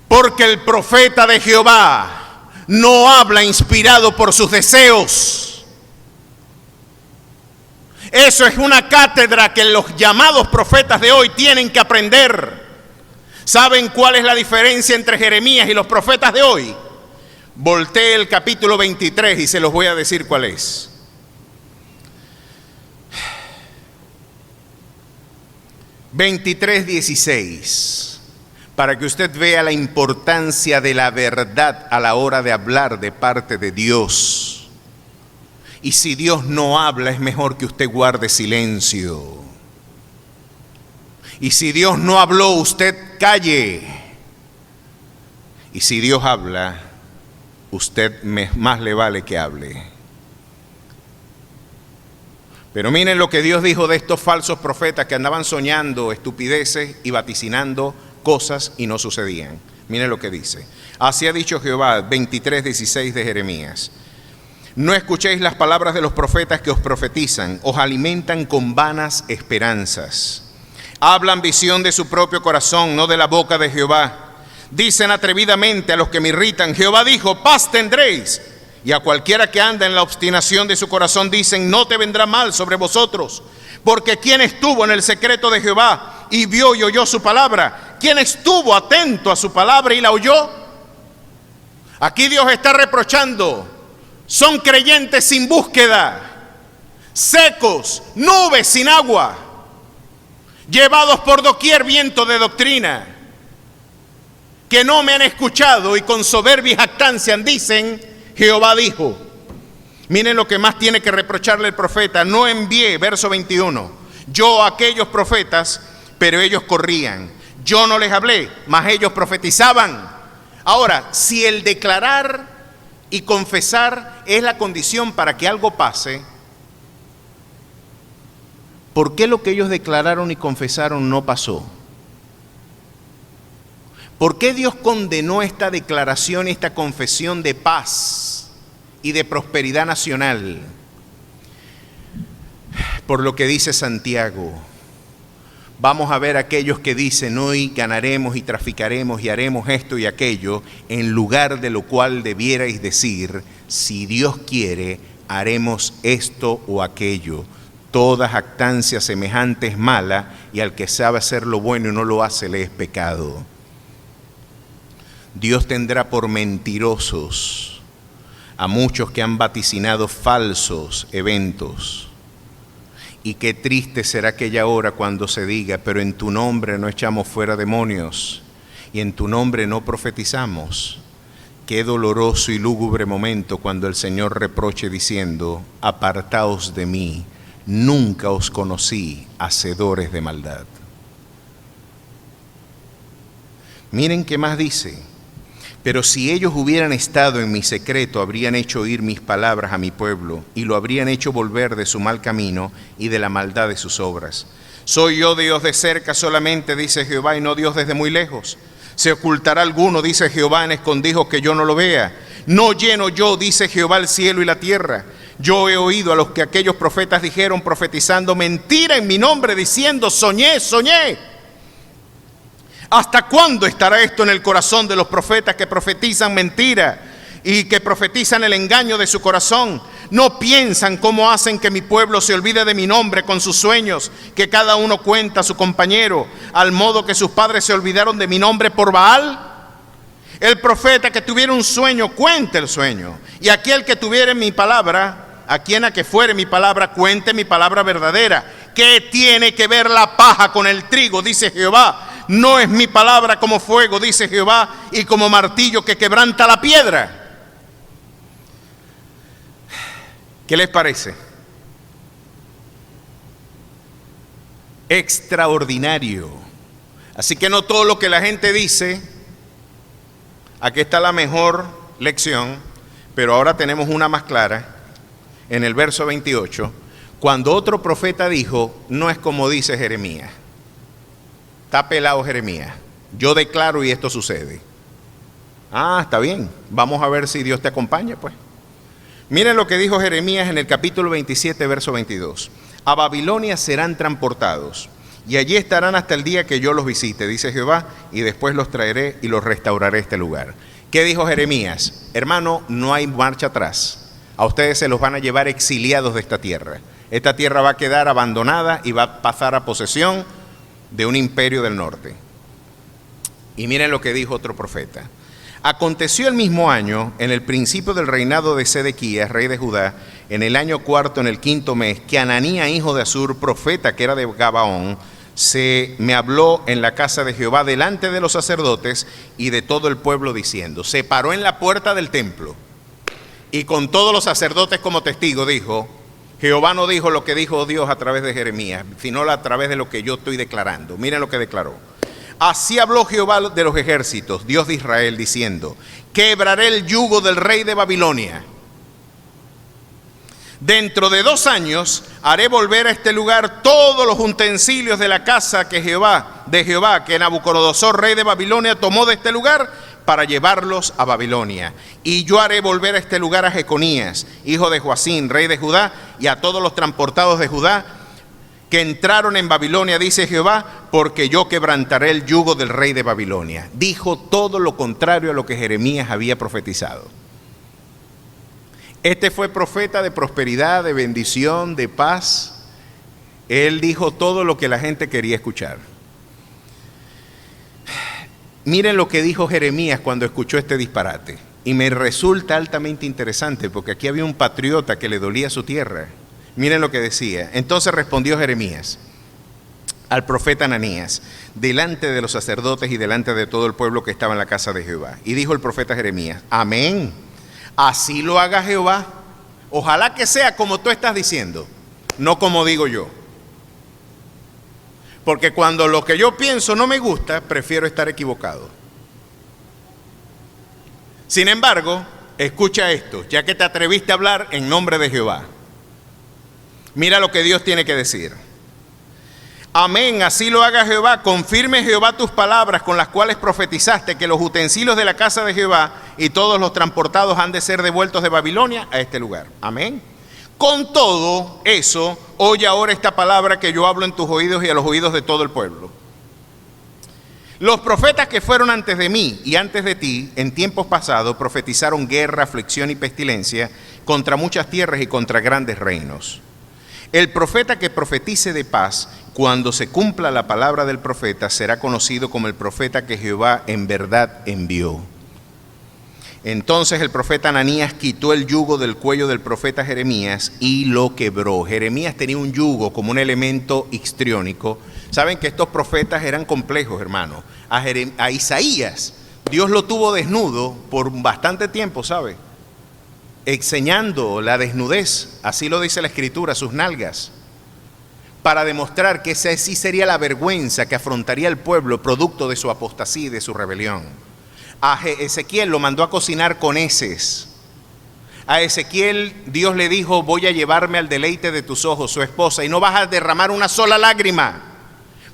Porque el profeta de Jehová no habla inspirado por sus deseos. Eso es una cátedra que los llamados profetas de hoy tienen que aprender. ¿Saben cuál es la diferencia entre Jeremías y los profetas de hoy? Voltee el capítulo 23 y se los voy a decir cuál es. (23:16) para que usted vea la importancia de la verdad a la hora de hablar de parte de Dios. Y si Dios no habla, es mejor que usted guarde silencio. Y si Dios no habló, usted calle. Y si Dios habla, usted más le vale que hable. Pero miren lo que Dios dijo de estos falsos profetas que andaban soñando estupideces y vaticinando cosas y no sucedían. Miren lo que dice. Así ha dicho Jehová, 23:16 de Jeremías. No escuchéis las palabras de los profetas que os profetizan, os alimentan con vanas esperanzas. Hablan visión de su propio corazón, no de la boca de Jehová. Dicen atrevidamente a los que me irritan, Jehová dijo, paz tendréis. Y a cualquiera que anda en la obstinación de su corazón dicen, no te vendrá mal sobre vosotros. Porque ¿quién estuvo en el secreto de Jehová y vio y oyó su palabra? ¿Quién estuvo atento a su palabra y la oyó? Aquí Dios está reprochando. Son creyentes sin búsqueda, secos, nubes sin agua, llevados por doquier viento de doctrina, que no me han escuchado y con soberbia y jactancia dicen, Jehová dijo. Miren lo que más tiene que reprocharle el profeta. No envié, verso 21, yo a aquellos profetas, pero ellos corrían. Yo no les hablé, mas ellos profetizaban. Ahora, si el declarar y confesar es la condición para que algo pase, ¿por qué lo que ellos declararon y confesaron no pasó? ¿Por qué Dios condenó esta declaración y esta confesión de paz y de prosperidad nacional? Por lo que dice Santiago. Vamos a ver aquellos que dicen, hoy ganaremos y traficaremos y haremos esto y aquello, en lugar de lo cual debierais decir, si Dios quiere, haremos esto o aquello. Toda jactancia semejante es mala, y al que sabe hacer lo bueno y no lo hace, le es pecado. Dios tendrá por mentirosos a muchos que han vaticinado falsos eventos. Y qué triste será aquella hora cuando se diga, pero en tu nombre no echamos fuera demonios y en tu nombre no profetizamos. Qué doloroso y lúgubre momento cuando el Señor reproche diciendo, apartaos de mí, nunca os conocí, hacedores de maldad. Miren qué más dice. Pero si ellos hubieran estado en mi secreto, habrían hecho oír mis palabras a mi pueblo, y lo habrían hecho volver de su mal camino y de la maldad de sus obras. Soy yo Dios de cerca solamente, dice Jehová, y no Dios desde muy lejos. ¿Se ocultará alguno, dice Jehová, en escondrijos que yo no lo vea? No lleno yo, dice Jehová, el cielo y la tierra. Yo he oído a los que aquellos profetas dijeron, profetizando mentira en mi nombre, diciendo, soñé, soñé. ¿Hasta cuándo estará esto en el corazón de los profetas que profetizan mentira y que profetizan el engaño de su corazón? ¿No piensan cómo hacen que mi pueblo se olvide de mi nombre con sus sueños, que cada uno cuenta a su compañero, al modo que sus padres se olvidaron de mi nombre por Baal? El profeta que tuviera un sueño, cuente el sueño. Y aquel que tuviera mi palabra, a quien a que fuere mi palabra, cuente mi palabra verdadera. ¿Qué tiene que ver la paja con el trigo? Dice Jehová. No es mi palabra como fuego, dice Jehová, y como martillo que quebranta la piedra. ¿Qué les parece? Extraordinario. Así que no todo lo que la gente dice, aquí está la mejor lección, pero ahora tenemos una más clara, en el verso 28, cuando otro profeta dijo, no es como dice Jeremías. Está pelado Jeremías. Yo declaro y esto sucede. Ah, está bien. Vamos a ver si Dios te acompaña, pues. Miren lo que dijo Jeremías en el capítulo 27, verso 22. A Babilonia serán transportados, y allí estarán hasta el día que yo los visite, dice Jehová, y después los traeré y los restauraré a este lugar. ¿Qué dijo Jeremías? Hermano, no hay marcha atrás. A ustedes se los van a llevar exiliados de esta tierra. Esta tierra va a quedar abandonada y va a pasar a posesión de un imperio del norte. Y miren lo que dijo otro profeta. Aconteció el mismo año, en el principio del reinado de Sedequías, rey de Judá, en el año cuarto, en el quinto mes, que Ananías, hijo de Azur, profeta que era de Gabaón, me habló en la casa de Jehová delante de los sacerdotes y de todo el pueblo diciendo, se paró en la puerta del templo y con todos los sacerdotes como testigos dijo, Jehová no dijo lo que dijo Dios a través de Jeremías, sino a través de lo que yo estoy declarando. Miren lo que declaró. Así habló Jehová de los ejércitos, Dios de Israel, diciendo, quebraré el yugo del rey de Babilonia. Dentro de 2 años haré volver a este lugar todos los utensilios de la casa de Jehová, que Nabucodonosor, rey de Babilonia, tomó de este lugar para llevarlos a Babilonia. Y yo haré volver a este lugar a Jeconías, hijo de Joacín, rey de Judá, y a todos los transportados de Judá que entraron en Babilonia, dice Jehová, porque yo quebrantaré el yugo del rey de Babilonia. Dijo todo lo contrario a lo que Jeremías había profetizado. Este fue profeta de prosperidad, de bendición, de paz. Él dijo todo lo que la gente quería escuchar. Miren lo que dijo Jeremías cuando escuchó este disparate. Y me resulta altamente interesante porque aquí había un patriota que le dolía su tierra. Miren lo que decía. Entonces respondió Jeremías al profeta Ananías, delante de los sacerdotes y delante de todo el pueblo que estaba en la casa de Jehová. Y dijo el profeta Jeremías, amén. Así lo haga Jehová. Ojalá que sea como tú estás diciendo, no como digo yo. Porque cuando lo que yo pienso no me gusta, prefiero estar equivocado. Sin embargo, escucha esto, ya que te atreviste a hablar en nombre de Jehová. Mira lo que Dios tiene que decir. Amén, así lo haga Jehová. Confirme Jehová tus palabras con las cuales profetizaste que los utensilios de la casa de Jehová y todos los transportados han de ser devueltos de Babilonia a este lugar. Amén. Con todo eso, oye ahora esta palabra que yo hablo en tus oídos y a los oídos de todo el pueblo. Los profetas que fueron antes de mí y antes de ti, en tiempos pasados, profetizaron guerra, aflicción y pestilencia contra muchas tierras y contra grandes reinos. El profeta que profetice de paz, cuando se cumpla la palabra del profeta, será conocido como el profeta que Jehová en verdad envió. Entonces el profeta Ananías quitó el yugo del cuello del profeta Jeremías y lo quebró. Jeremías tenía un yugo como un elemento histriónico. Saben que estos profetas eran complejos, hermano. A Isaías, Dios lo tuvo desnudo por bastante tiempo, ¿sabe? Enseñando la desnudez, así lo dice la Escritura, sus nalgas, para demostrar que esa sí sería la vergüenza que afrontaría el pueblo producto de su apostasía y de su rebelión. A Ezequiel lo mandó a cocinar con heces. A Ezequiel Dios le dijo, voy a llevarme al deleite de tus ojos, su esposa, y no vas a derramar una sola lágrima,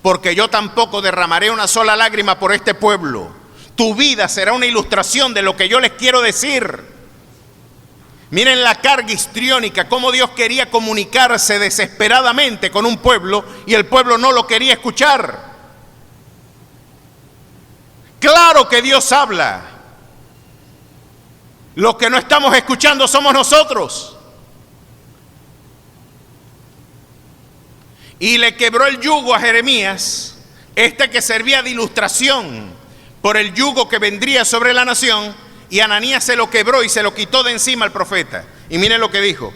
porque yo tampoco derramaré una sola lágrima por este pueblo. Tu vida será una ilustración de lo que yo les quiero decir. Miren la carga histriónica, cómo Dios quería comunicarse desesperadamente con un pueblo y el pueblo no lo quería escuchar. Claro que Dios habla. Los que no estamos escuchando somos nosotros. Y le quebró el yugo a Jeremías, que servía de ilustración por el yugo que vendría sobre la nación. Y Ananías se lo quebró y se lo quitó de encima al profeta. Y miren lo que dijo.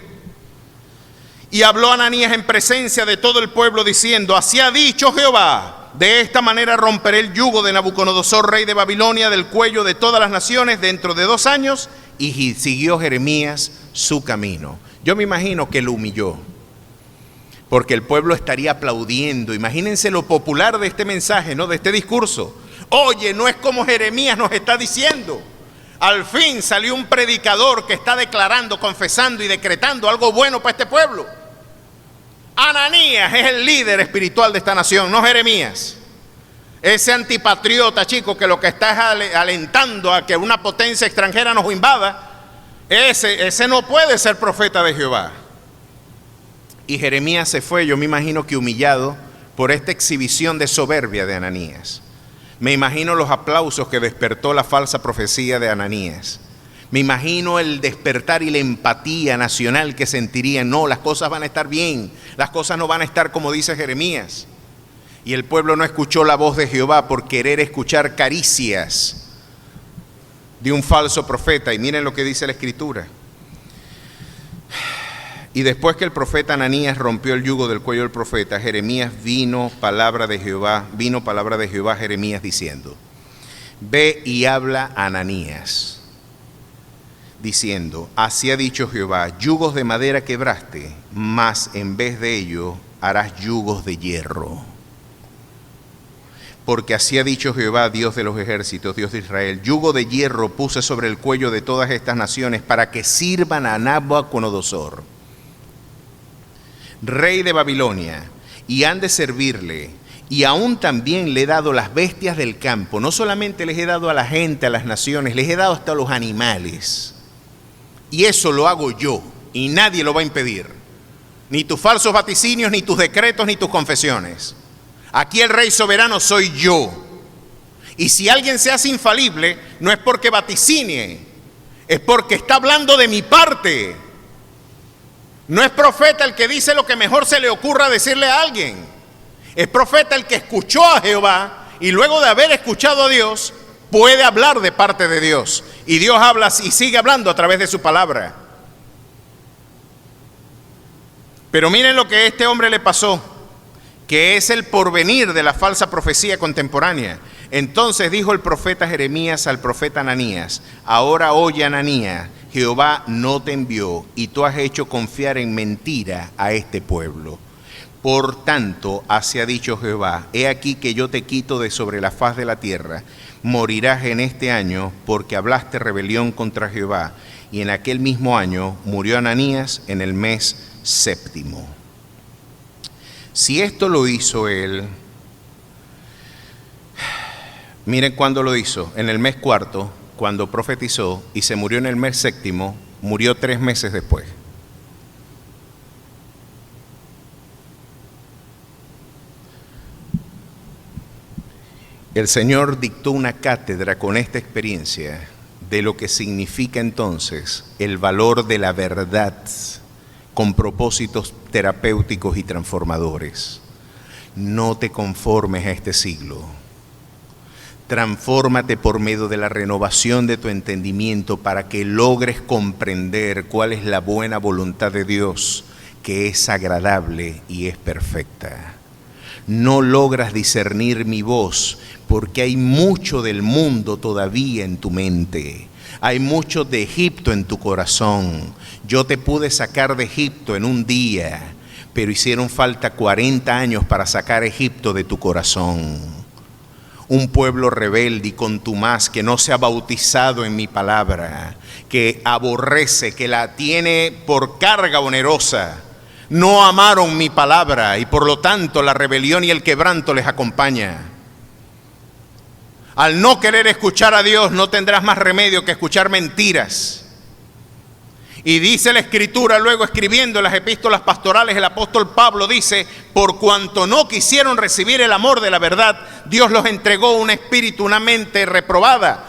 Y habló Ananías en presencia de todo el pueblo diciendo, así ha dicho Jehová, de esta manera romperé el yugo de Nabucodonosor, rey de Babilonia, del cuello de todas las naciones dentro de 2 años. Y siguió Jeremías su camino. Yo me imagino que lo humilló, porque el pueblo estaría aplaudiendo. Imagínense lo popular de este mensaje, ¿no? De este discurso. Oye, no es como Jeremías nos está diciendo. Al fin salió un predicador que está declarando, confesando y decretando algo bueno para este pueblo. Ananías es el líder espiritual de esta nación, no Jeremías. Ese antipatriota, chico, que lo que está es alentando a que una potencia extranjera nos invada, ese no puede ser profeta de Jehová. Y Jeremías se fue, yo me imagino que humillado por esta exhibición de soberbia de Ananías. Me imagino los aplausos que despertó la falsa profecía de Ananías. Me imagino el despertar y la empatía nacional que sentirían. No, las cosas van a estar bien. Las cosas no van a estar como dice Jeremías. Y el pueblo no escuchó la voz de Jehová por querer escuchar caricias de un falso profeta. Y miren lo que dice la Escritura. Y después que el profeta Ananías rompió el yugo del cuello del profeta, vino palabra de Jehová a Jeremías diciendo: ve y habla a Ananías, diciendo: así ha dicho Jehová, yugos de madera quebraste, mas en vez de ello harás yugos de hierro. Porque así ha dicho Jehová, Dios de los ejércitos, Dios de Israel: yugo de hierro puse sobre el cuello de todas estas naciones para que sirvan a Nabucodonosor, rey de Babilonia, y han de servirle. Y aún también le he dado las bestias del campo. No solamente les he dado a la gente, a las naciones, les he dado hasta a los animales. Y eso lo hago yo, y nadie lo va a impedir. Ni tus falsos vaticinios, ni tus decretos, ni tus confesiones. Aquí el rey soberano soy yo. Y si alguien se hace infalible, no es porque vaticinie, es porque está hablando de mi parte. No es profeta el que dice lo que mejor se le ocurra decirle a alguien. Es profeta el que escuchó a Jehová y luego de haber escuchado a Dios puede hablar de parte de Dios. Y Dios habla y sigue hablando a través de su palabra. Pero miren lo que a este hombre le pasó, que es el porvenir de la falsa profecía contemporánea. Entonces dijo el profeta Jeremías al profeta Ananías: ahora oye, Ananías, Jehová no te envió y tú has hecho confiar en mentira a este pueblo. Por tanto, así ha dicho Jehová: he aquí que yo te quito de sobre la faz de la tierra, morirás en este año porque hablaste rebelión contra Jehová. Y en aquel mismo año murió Ananías en el mes séptimo. Si esto lo hizo él, miren cuándo lo hizo: en el mes cuarto, cuando profetizó, y se murió en el mes séptimo, murió 3 meses después. El Señor dictó una cátedra con esta experiencia de lo que significa entonces el valor de la verdad con propósitos terapéuticos y transformadores. No te conformes a este siglo. Transfórmate por medio de la renovación de tu entendimiento para que logres comprender cuál es la buena voluntad de Dios, que es agradable y es perfecta. No logras discernir mi voz porque hay mucho del mundo todavía en tu mente. Hay mucho de Egipto en tu corazón. Yo te pude sacar de Egipto en un día, pero hicieron falta 40 años para sacar Egipto de tu corazón. Un pueblo rebelde y contumaz que no se ha bautizado en mi palabra, que aborrece, que la tiene por carga onerosa. No amaron mi palabra y por lo tanto la rebelión y el quebranto les acompaña. Al no querer escuchar a Dios, no tendrás más remedio que escuchar mentiras. Y dice la Escritura, luego escribiendo las epístolas pastorales, el apóstol Pablo dice: por cuanto no quisieron recibir el amor de la verdad, Dios los entregó un espíritu, una mente reprobada,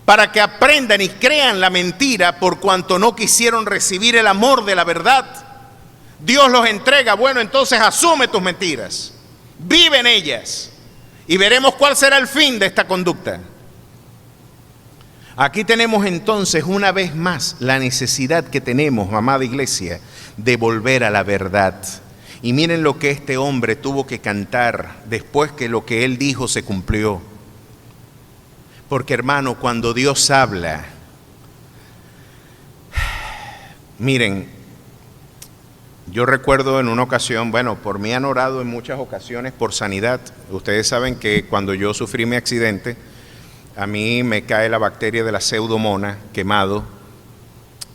para que aprendan y crean la mentira. Por cuanto no quisieron recibir el amor de la verdad, Dios los entrega. Bueno, entonces asume tus mentiras, vive en ellas, y veremos cuál será el fin de esta conducta. Aquí tenemos entonces una vez más la necesidad que tenemos, amada iglesia, de volver a la verdad. Y miren lo que este hombre tuvo que cantar después que lo que él dijo se cumplió. Porque, hermano, cuando Dios habla, miren, yo recuerdo en una ocasión, bueno, por mí han orado en muchas ocasiones por sanidad. Ustedes saben que cuando yo sufrí mi accidente, a mí me cae la bacteria de la pseudomonas, quemado.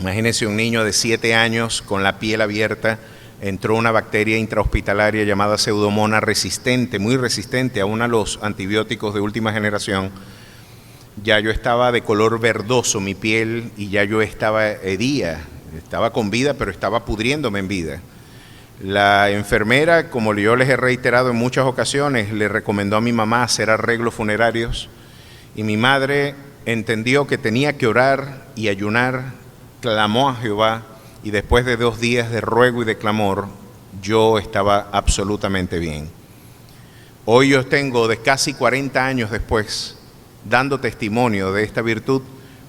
Imagínense un niño de 7 años con la piel abierta, entró una bacteria intrahospitalaria llamada pseudomonas resistente, muy resistente aún a los antibióticos de última generación. Ya yo estaba de color verdoso mi piel y ya yo estaba hedía, estaba con vida, pero estaba pudriéndome en vida. La enfermera, como yo les he reiterado en muchas ocasiones, le recomendó a mi mamá hacer arreglos funerarios. Y mi madre entendió que tenía que orar y ayunar, clamó a Jehová, y después de 2 días de ruego y de clamor, yo estaba absolutamente bien. Hoy yo tengo, de casi 40 años después, dando testimonio de esta virtud,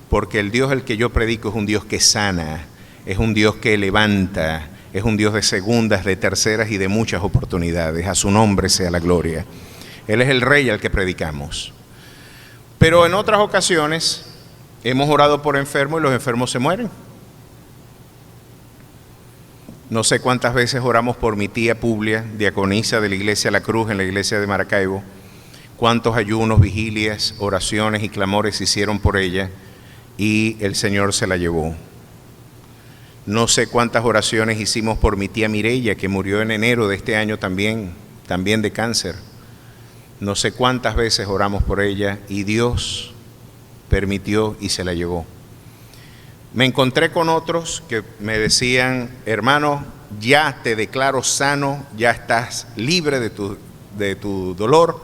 porque el Dios al que yo predico es un Dios que sana, es un Dios que levanta, es un Dios de segundas, de terceras y de muchas oportunidades. A su nombre sea la gloria. Él es el Rey al que predicamos. Pero en otras ocasiones hemos orado por enfermos y los enfermos se mueren. No sé cuántas veces oramos por mi tía Publia, diaconisa de la Iglesia La Cruz en la iglesia de Maracaibo. Cuántos ayunos, vigilias, oraciones y clamores hicieron por ella y el Señor se la llevó. No sé cuántas oraciones hicimos por mi tía Mireya, que murió en enero de este año también de cáncer. No sé cuántas veces oramos por ella y Dios permitió y se la llevó. Me encontré con otros que me decían: hermano, ya te declaro sano, ya estás libre de tu dolor.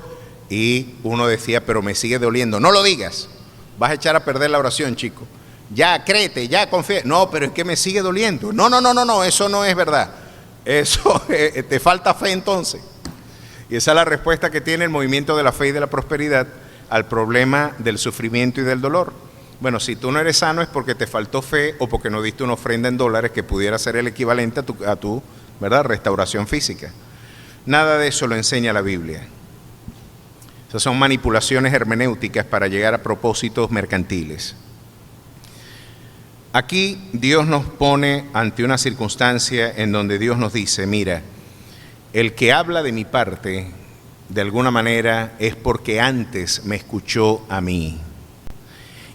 Y uno decía: pero me sigue doliendo. No lo digas, vas a echar a perder la oración, chico. Ya créete, ya confía. No, pero es que me sigue doliendo. No, eso no es verdad. Eso, te falta fe entonces. Y esa es la respuesta que tiene el movimiento de la fe y de la prosperidad al problema del sufrimiento y del dolor. Bueno, si tú no eres sano es porque te faltó fe o porque no diste una ofrenda en dólares que pudiera ser el equivalente a tu ¿verdad?, restauración física. Nada de eso lo enseña la Biblia. Esas son manipulaciones hermenéuticas para llegar a propósitos mercantiles. Aquí Dios nos pone ante una circunstancia en donde Dios nos dice: mira, el que habla de mi parte, de alguna manera, es porque antes me escuchó a mí.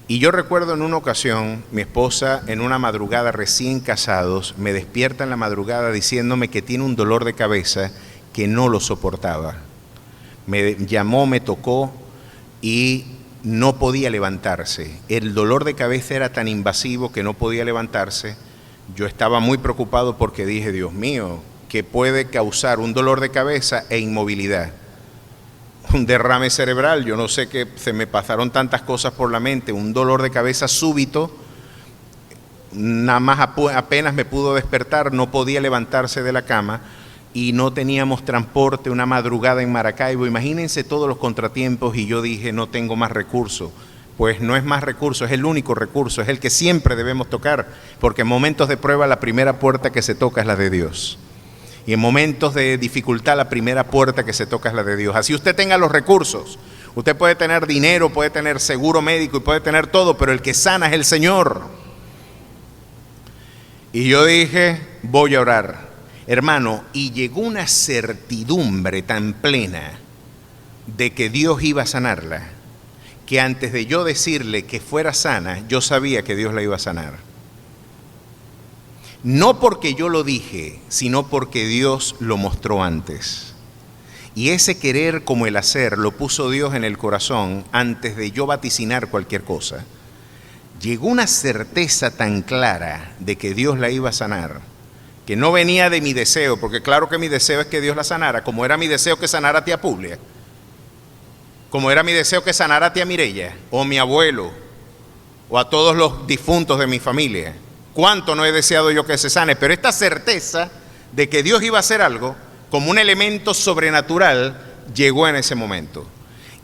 Y yo recuerdo en una ocasión, mi esposa en una madrugada recién casados, me despierta en la madrugada diciéndome que tiene un dolor de cabeza que no lo soportaba. Me llamó, me tocó y no podía levantarse. El dolor de cabeza era tan invasivo que no podía levantarse. Yo estaba muy preocupado porque dije: Dios mío, ¿qué puede causar un dolor de cabeza e inmovilidad? Un derrame cerebral, yo no sé, que se me pasaron tantas cosas por la mente, un dolor de cabeza súbito, nada más apenas me pudo despertar, no podía levantarse de la cama y no teníamos transporte, una madrugada en Maracaibo, imagínense todos los contratiempos, y yo dije: no tengo más recurso. Pues no es más recurso, es el único recurso, es el que siempre debemos tocar, porque en momentos de prueba la primera puerta que se toca es la de Dios. Y en momentos de dificultad la primera puerta que se toca es la de Dios. Así usted tenga los recursos, usted puede tener dinero, puede tener seguro médico y puede tener todo, pero el que sana es el Señor. Y yo dije: voy a orar, hermano, y llegó una certidumbre tan plena de que Dios iba a sanarla, que antes de yo decirle que fuera sana, yo sabía que Dios la iba a sanar. No porque yo lo dije, sino porque Dios lo mostró antes. Y ese querer como el hacer lo puso Dios en el corazón antes de yo vaticinar cualquier cosa. Llegó una certeza tan clara de que Dios la iba a sanar, que no venía de mi deseo, porque claro que mi deseo es que Dios la sanara, como era mi deseo que sanara a tía Publia, como era mi deseo que sanara a tía Mireya, o mi abuelo, o a todos los difuntos de mi familia. Cuánto no he deseado yo que se sane, pero esta certeza de que Dios iba a hacer algo como un elemento sobrenatural llegó en ese momento.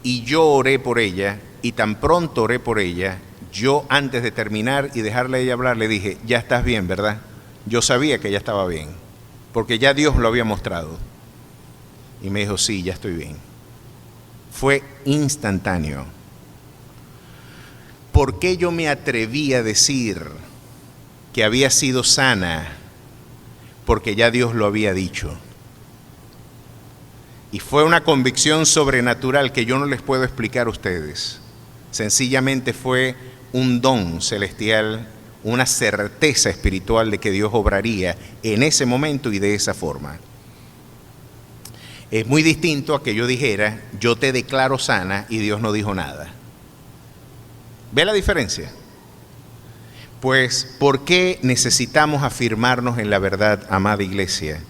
Y yo oré por ella, y tan pronto oré por ella, yo antes de terminar y dejarle a ella hablar, le dije: ya estás bien, ¿verdad? Yo sabía que ella estaba bien, porque ya Dios lo había mostrado. Y me dijo: sí, ya estoy bien. Fue instantáneo. ¿Por qué yo me atreví a decir que había sido sana? Porque ya Dios lo había dicho. Y fue una convicción sobrenatural que yo no les puedo explicar a ustedes. Sencillamente fue un don celestial, una certeza espiritual de que Dios obraría en ese momento y de esa forma. Es muy distinto a que yo dijera: yo te declaro sana, y Dios no dijo nada. ¿Ve la diferencia? Pues, ¿por qué necesitamos afirmarnos en la verdad, amada iglesia?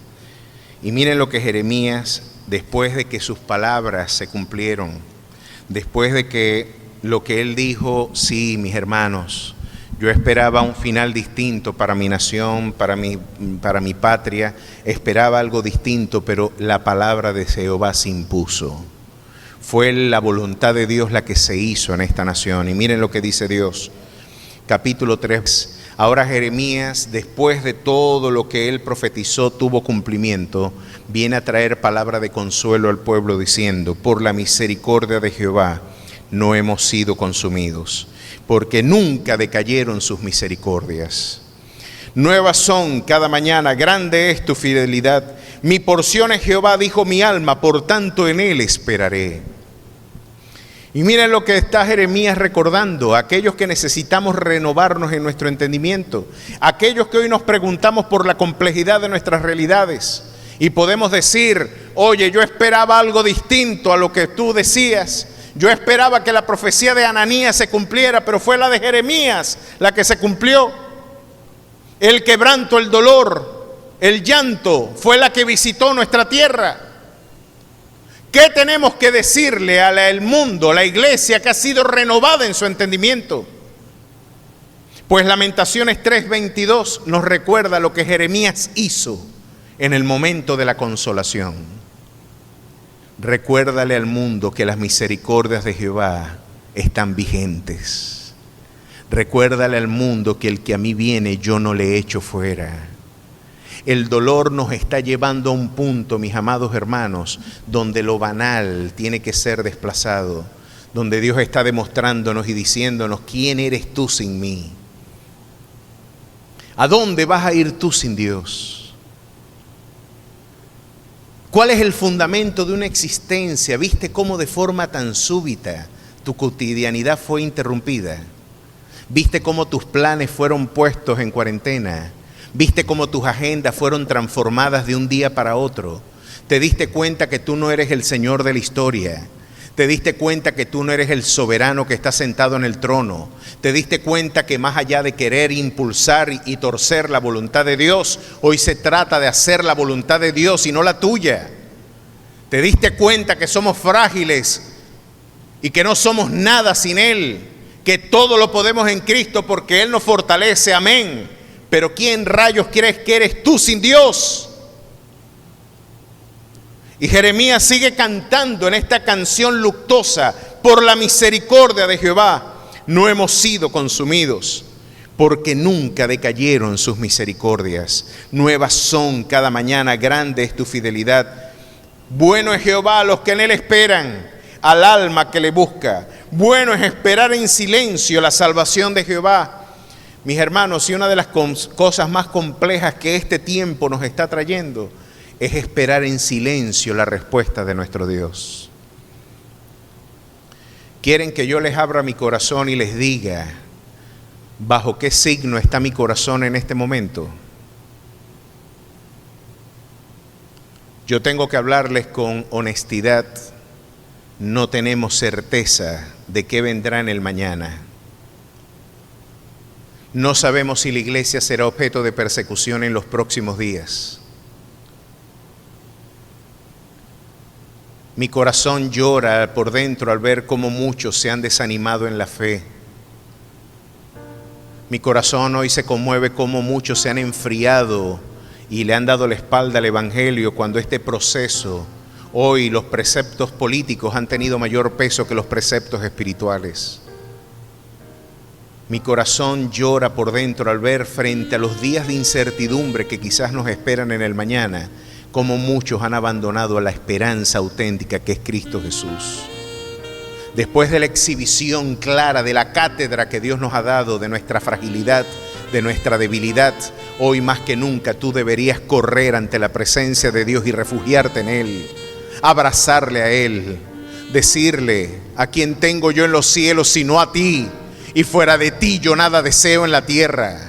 Y miren lo que Jeremías, después de que sus palabras se cumplieron, después de que lo que él dijo: sí, mis hermanos, yo esperaba un final distinto para mi nación, para mi patria, esperaba algo distinto, pero la palabra de Jehová se impuso. Fue la voluntad de Dios la que se hizo en esta nación. Y miren lo que dice Dios, capítulo 3. Ahora Jeremías, después de todo lo que él profetizó tuvo cumplimiento, viene a traer palabra de consuelo al pueblo diciendo: por la misericordia de Jehová no hemos sido consumidos, porque nunca decayeron sus misericordias. Nuevas son cada mañana, grande es tu fidelidad. Mi porción es Jehová, dijo mi alma, por tanto en él esperaré. Y miren lo que está Jeremías recordando, aquellos que necesitamos renovarnos en nuestro entendimiento, aquellos que hoy nos preguntamos por la complejidad de nuestras realidades y podemos decir: oye, yo esperaba algo distinto a lo que tú decías, yo esperaba que la profecía de Ananías se cumpliera, pero fue la de Jeremías la que se cumplió. El quebranto, el dolor, el llanto fue la que visitó nuestra tierra. ¿Qué tenemos que decirle al mundo, la iglesia que ha sido renovada en su entendimiento? Pues Lamentaciones 3:22 nos recuerda lo que Jeremías hizo en el momento de la consolación. Recuérdale al mundo que las misericordias de Jehová están vigentes. Recuérdale al mundo que el que a mí viene yo no le echo fuera. El dolor nos está llevando a un punto, mis amados hermanos, donde lo banal tiene que ser desplazado, donde Dios está demostrándonos y diciéndonos: ¿quién eres tú sin mí? ¿A dónde vas a ir tú sin Dios? ¿Cuál es el fundamento de una existencia? ¿Viste cómo de forma tan súbita tu cotidianidad fue interrumpida? ¿Viste cómo tus planes fueron puestos en cuarentena? ¿Viste cómo tus agendas fueron transformadas de un día para otro? ¿Te diste cuenta que tú no eres el Señor de la historia? ¿Te diste cuenta que tú no eres el soberano que está sentado en el trono? ¿Te diste cuenta que más allá de querer impulsar y torcer la voluntad de Dios, hoy se trata de hacer la voluntad de Dios y no la tuya? ¿Te diste cuenta que somos frágiles y que no somos nada sin Él? Que todo lo podemos en Cristo porque Él nos fortalece, amén. Pero ¿quién rayos crees que eres tú sin Dios? Y Jeremías sigue cantando en esta canción luctuosa: por la misericordia de Jehová no hemos sido consumidos, porque nunca decayeron sus misericordias. Nuevas son cada mañana, grande es tu fidelidad. Bueno es Jehová a los que en él esperan, al alma que le busca. Bueno es esperar en silencio la salvación de Jehová. Mis hermanos, y una de las cosas más complejas que este tiempo nos está trayendo es esperar en silencio la respuesta de nuestro Dios. Quieren que yo les abra mi corazón y les diga bajo qué signo está mi corazón en este momento. Yo tengo que hablarles con honestidad. No tenemos certeza de qué vendrá en el mañana. No sabemos si la iglesia será objeto de persecución en los próximos días. Mi corazón llora por dentro al ver cómo muchos se han desanimado en la fe. Mi corazón hoy se conmueve cómo muchos se han enfriado y le han dado la espalda al Evangelio, cuando este proceso, hoy los preceptos políticos han tenido mayor peso que los preceptos espirituales. Mi corazón llora por dentro al ver, frente a los días de incertidumbre que quizás nos esperan en el mañana, cómo muchos han abandonado a la esperanza auténtica que es Cristo Jesús. Después de la exhibición clara de la cátedra que Dios nos ha dado de nuestra fragilidad, de nuestra debilidad, hoy más que nunca tú deberías correr ante la presencia de Dios y refugiarte en Él, abrazarle a Él, decirle: ¿a quién tengo yo en los cielos sino a ti? Y fuera de ti yo nada deseo en la tierra.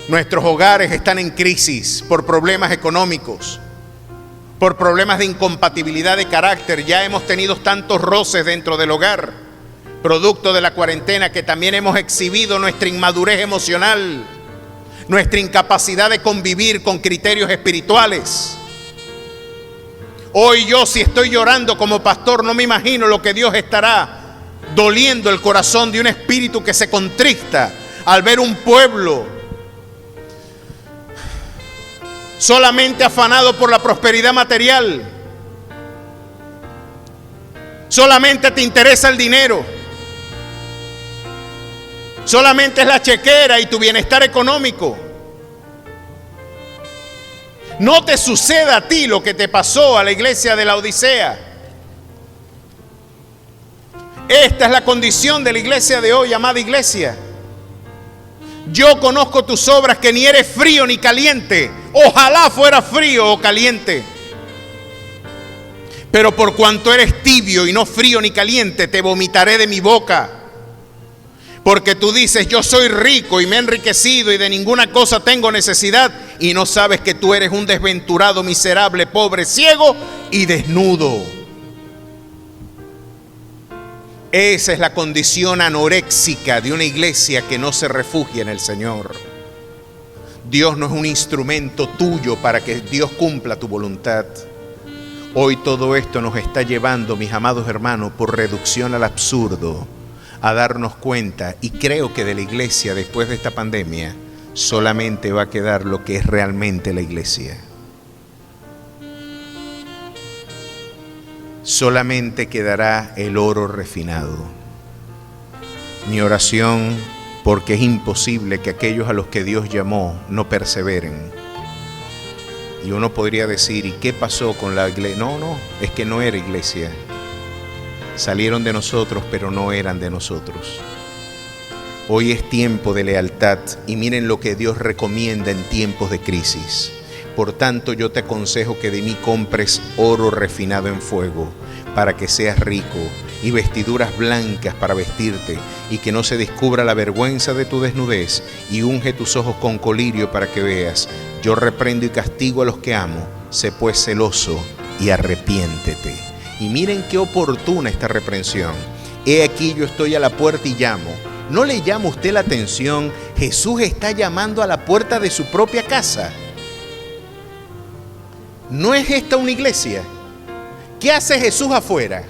Nuestros hogares están en crisis por problemas económicos, por problemas de incompatibilidad de carácter. Ya hemos tenido tantos roces dentro del hogar, producto de la cuarentena, que también hemos exhibido nuestra inmadurez emocional, nuestra incapacidad de convivir con criterios espirituales. Hoy yo, si estoy llorando como pastor, no me imagino lo que Dios estará doliendo el corazón de un espíritu que se contrista al ver un pueblo solamente afanado por la prosperidad material, Solamente te interesa el dinero. Solamente es la chequera y tu bienestar económico. No te suceda a ti lo que te pasó a la iglesia de la Odisea. Esta es la condición de la iglesia de hoy, amada iglesia. Yo conozco tus obras, que ni eres frío ni caliente. Ojalá fuera frío o caliente. Pero por cuanto eres tibio y no frío ni caliente, te vomitaré de mi boca. Porque tú dices, yo soy rico y me he enriquecido y de ninguna cosa tengo necesidad, y no sabes que tú eres un desventurado, miserable, pobre, ciego y desnudo. Esa es la condición anoréxica de una iglesia que no se refugia en el Señor. Dios no es un instrumento tuyo para que Dios cumpla tu voluntad. Hoy todo esto nos está llevando, mis amados hermanos, por reducción al absurdo, a darnos cuenta, y creo que de la iglesia después de esta pandemia solamente va a quedar lo que es realmente la iglesia. Solamente quedará el oro refinado. Mi oración, porque es imposible que aquellos a los que Dios llamó no perseveren. Y uno podría decir, ¿y qué pasó con la iglesia? No, es que no era iglesia. Salieron de nosotros, pero no eran de nosotros. Hoy es tiempo de lealtad, y miren lo que Dios recomienda en tiempos de crisis. Por tanto, yo te aconsejo que de mí compres oro refinado en fuego, para que seas rico, y vestiduras blancas para vestirte, y que no se descubra la vergüenza de tu desnudez, y unge tus ojos con colirio para que veas. Yo reprendo y castigo a los que amo. Sé pues celoso y arrepiéntete. Y miren qué oportuna esta reprensión. He aquí, yo estoy a la puerta y llamo. ¿No le llama usted la atención? Jesús está llamando a la puerta de su propia casa. ¿No es esta una iglesia? ¿Qué hace Jesús afuera?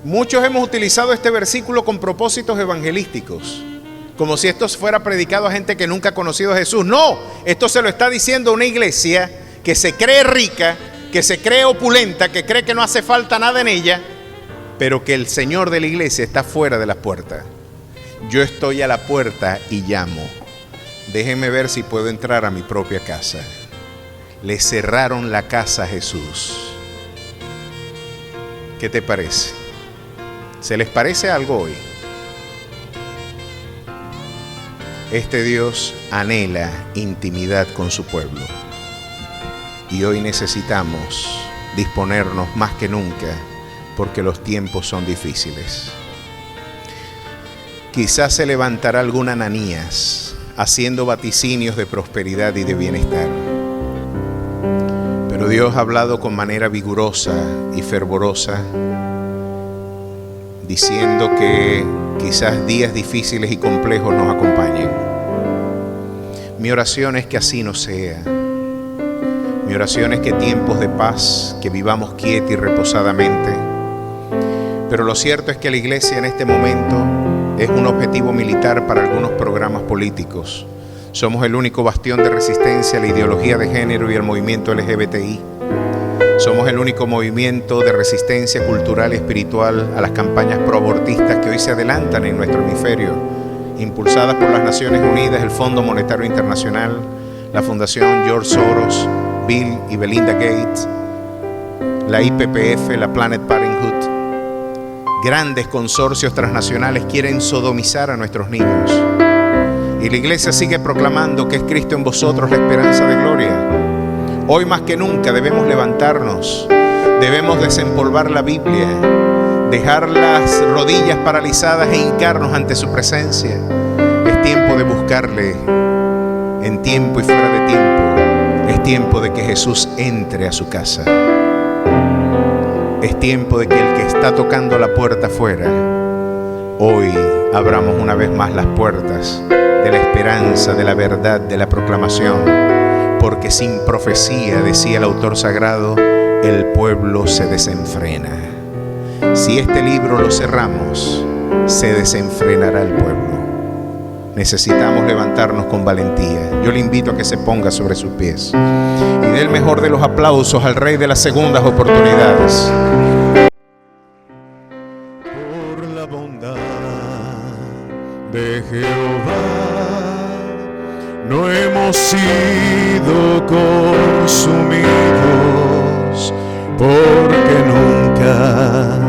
Muchos hemos utilizado este versículo con propósitos evangelísticos, como si esto fuera predicado a gente que nunca ha conocido a Jesús. No, esto se lo está diciendo a una iglesia que se cree rica, que se cree opulenta, que cree que no hace falta nada en ella, pero que el Señor de la iglesia está fuera de la puerta. Yo estoy a la puerta y llamo. Déjenme ver si puedo entrar a mi propia casa. Le cerraron la casa a Jesús. ¿Qué te parece? ¿Se les parece algo hoy? Este Dios anhela intimidad con su pueblo. Y hoy necesitamos disponernos más que nunca, porque los tiempos son difíciles. Quizás se levantará algún Ananías haciendo vaticinios de prosperidad y de bienestar. Pero Dios ha hablado con manera vigorosa y fervorosa, diciendo que quizás días difíciles y complejos nos acompañen. Mi oración es que así no sea. Mi oración es que tiempos de paz, que vivamos quieta y reposadamente. Pero lo cierto es que la iglesia en este momento es un objetivo militar para algunos programas políticos. Somos el único bastión de resistencia a la ideología de género y al movimiento LGBTI. Somos el único movimiento de resistencia cultural y espiritual a las campañas proabortistas que hoy se adelantan en nuestro hemisferio, impulsadas por las Naciones Unidas, el Fondo Monetario Internacional, la Fundación George Soros, Bill y Belinda Gates, la IPPF, la Planet Parenthood. Grandes consorcios transnacionales quieren sodomizar a nuestros niños. Y la iglesia sigue proclamando que es Cristo en vosotros la esperanza de gloria. Hoy más que nunca debemos levantarnos, debemos desempolvar la Biblia, dejar las rodillas paralizadas e hincarnos ante su presencia. Es tiempo de buscarle en tiempo y fuera de tiempo. Es tiempo de que Jesús entre a su casa. Es tiempo de que el que está tocando la puerta afuera, hoy abramos una vez más las puertas de la esperanza, de la verdad, de la proclamación. Porque sin profecía, decía el autor sagrado, el pueblo se desenfrena. Si este libro lo cerramos, se desenfrenará el pueblo. necesitamos levantarnos con valentía. Yo le invito a que se ponga sobre sus pies y dé el mejor de los aplausos al Rey de las segundas oportunidades. Por la bondad de Jehová no hemos sido consumidos, porque nunca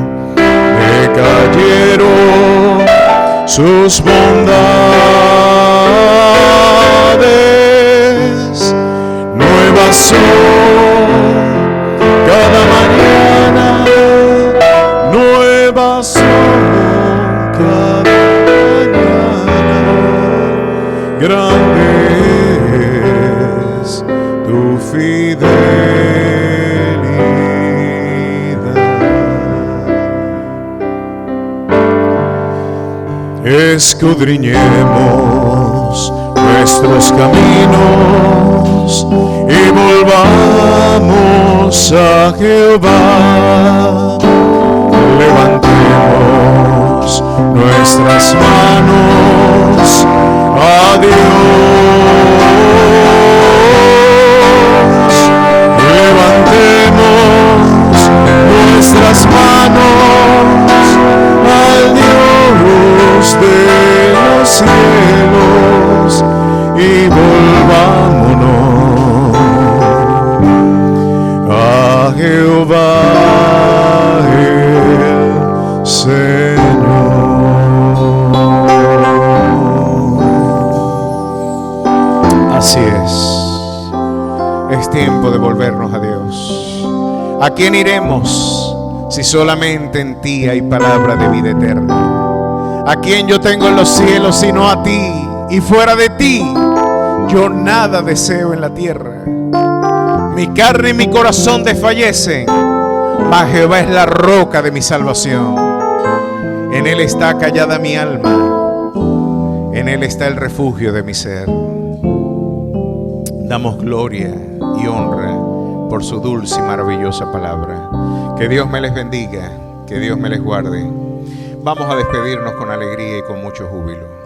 decayeron sus bondades. Nuevas son cada mañana, nuevas son cada mañana. Grande es tu fidelidad. Escudriñemos nuestros caminos y volvamos a Jehová. Levantemos nuestras manos a Dios. Levantemos nuestras manos al Dios de los cielos y volvámonos a Jehová el Señor. Así es tiempo de volvernos a Dios. ¿A quién iremos si solamente en ti hay palabra de vida eterna? ¿A quién yo tengo en los cielos sino a ti? Y fuera de ti yo nada deseo en la tierra. Mi carne y mi corazón desfallecen, mas Jehová es la roca de mi salvación. En Él está callada mi alma, en Él está el refugio de mi ser. Damos gloria y honra por su dulce y maravillosa palabra. Que Dios me les bendiga, que Dios me les guarde. Vamos a despedirnos con alegría y con mucho júbilo.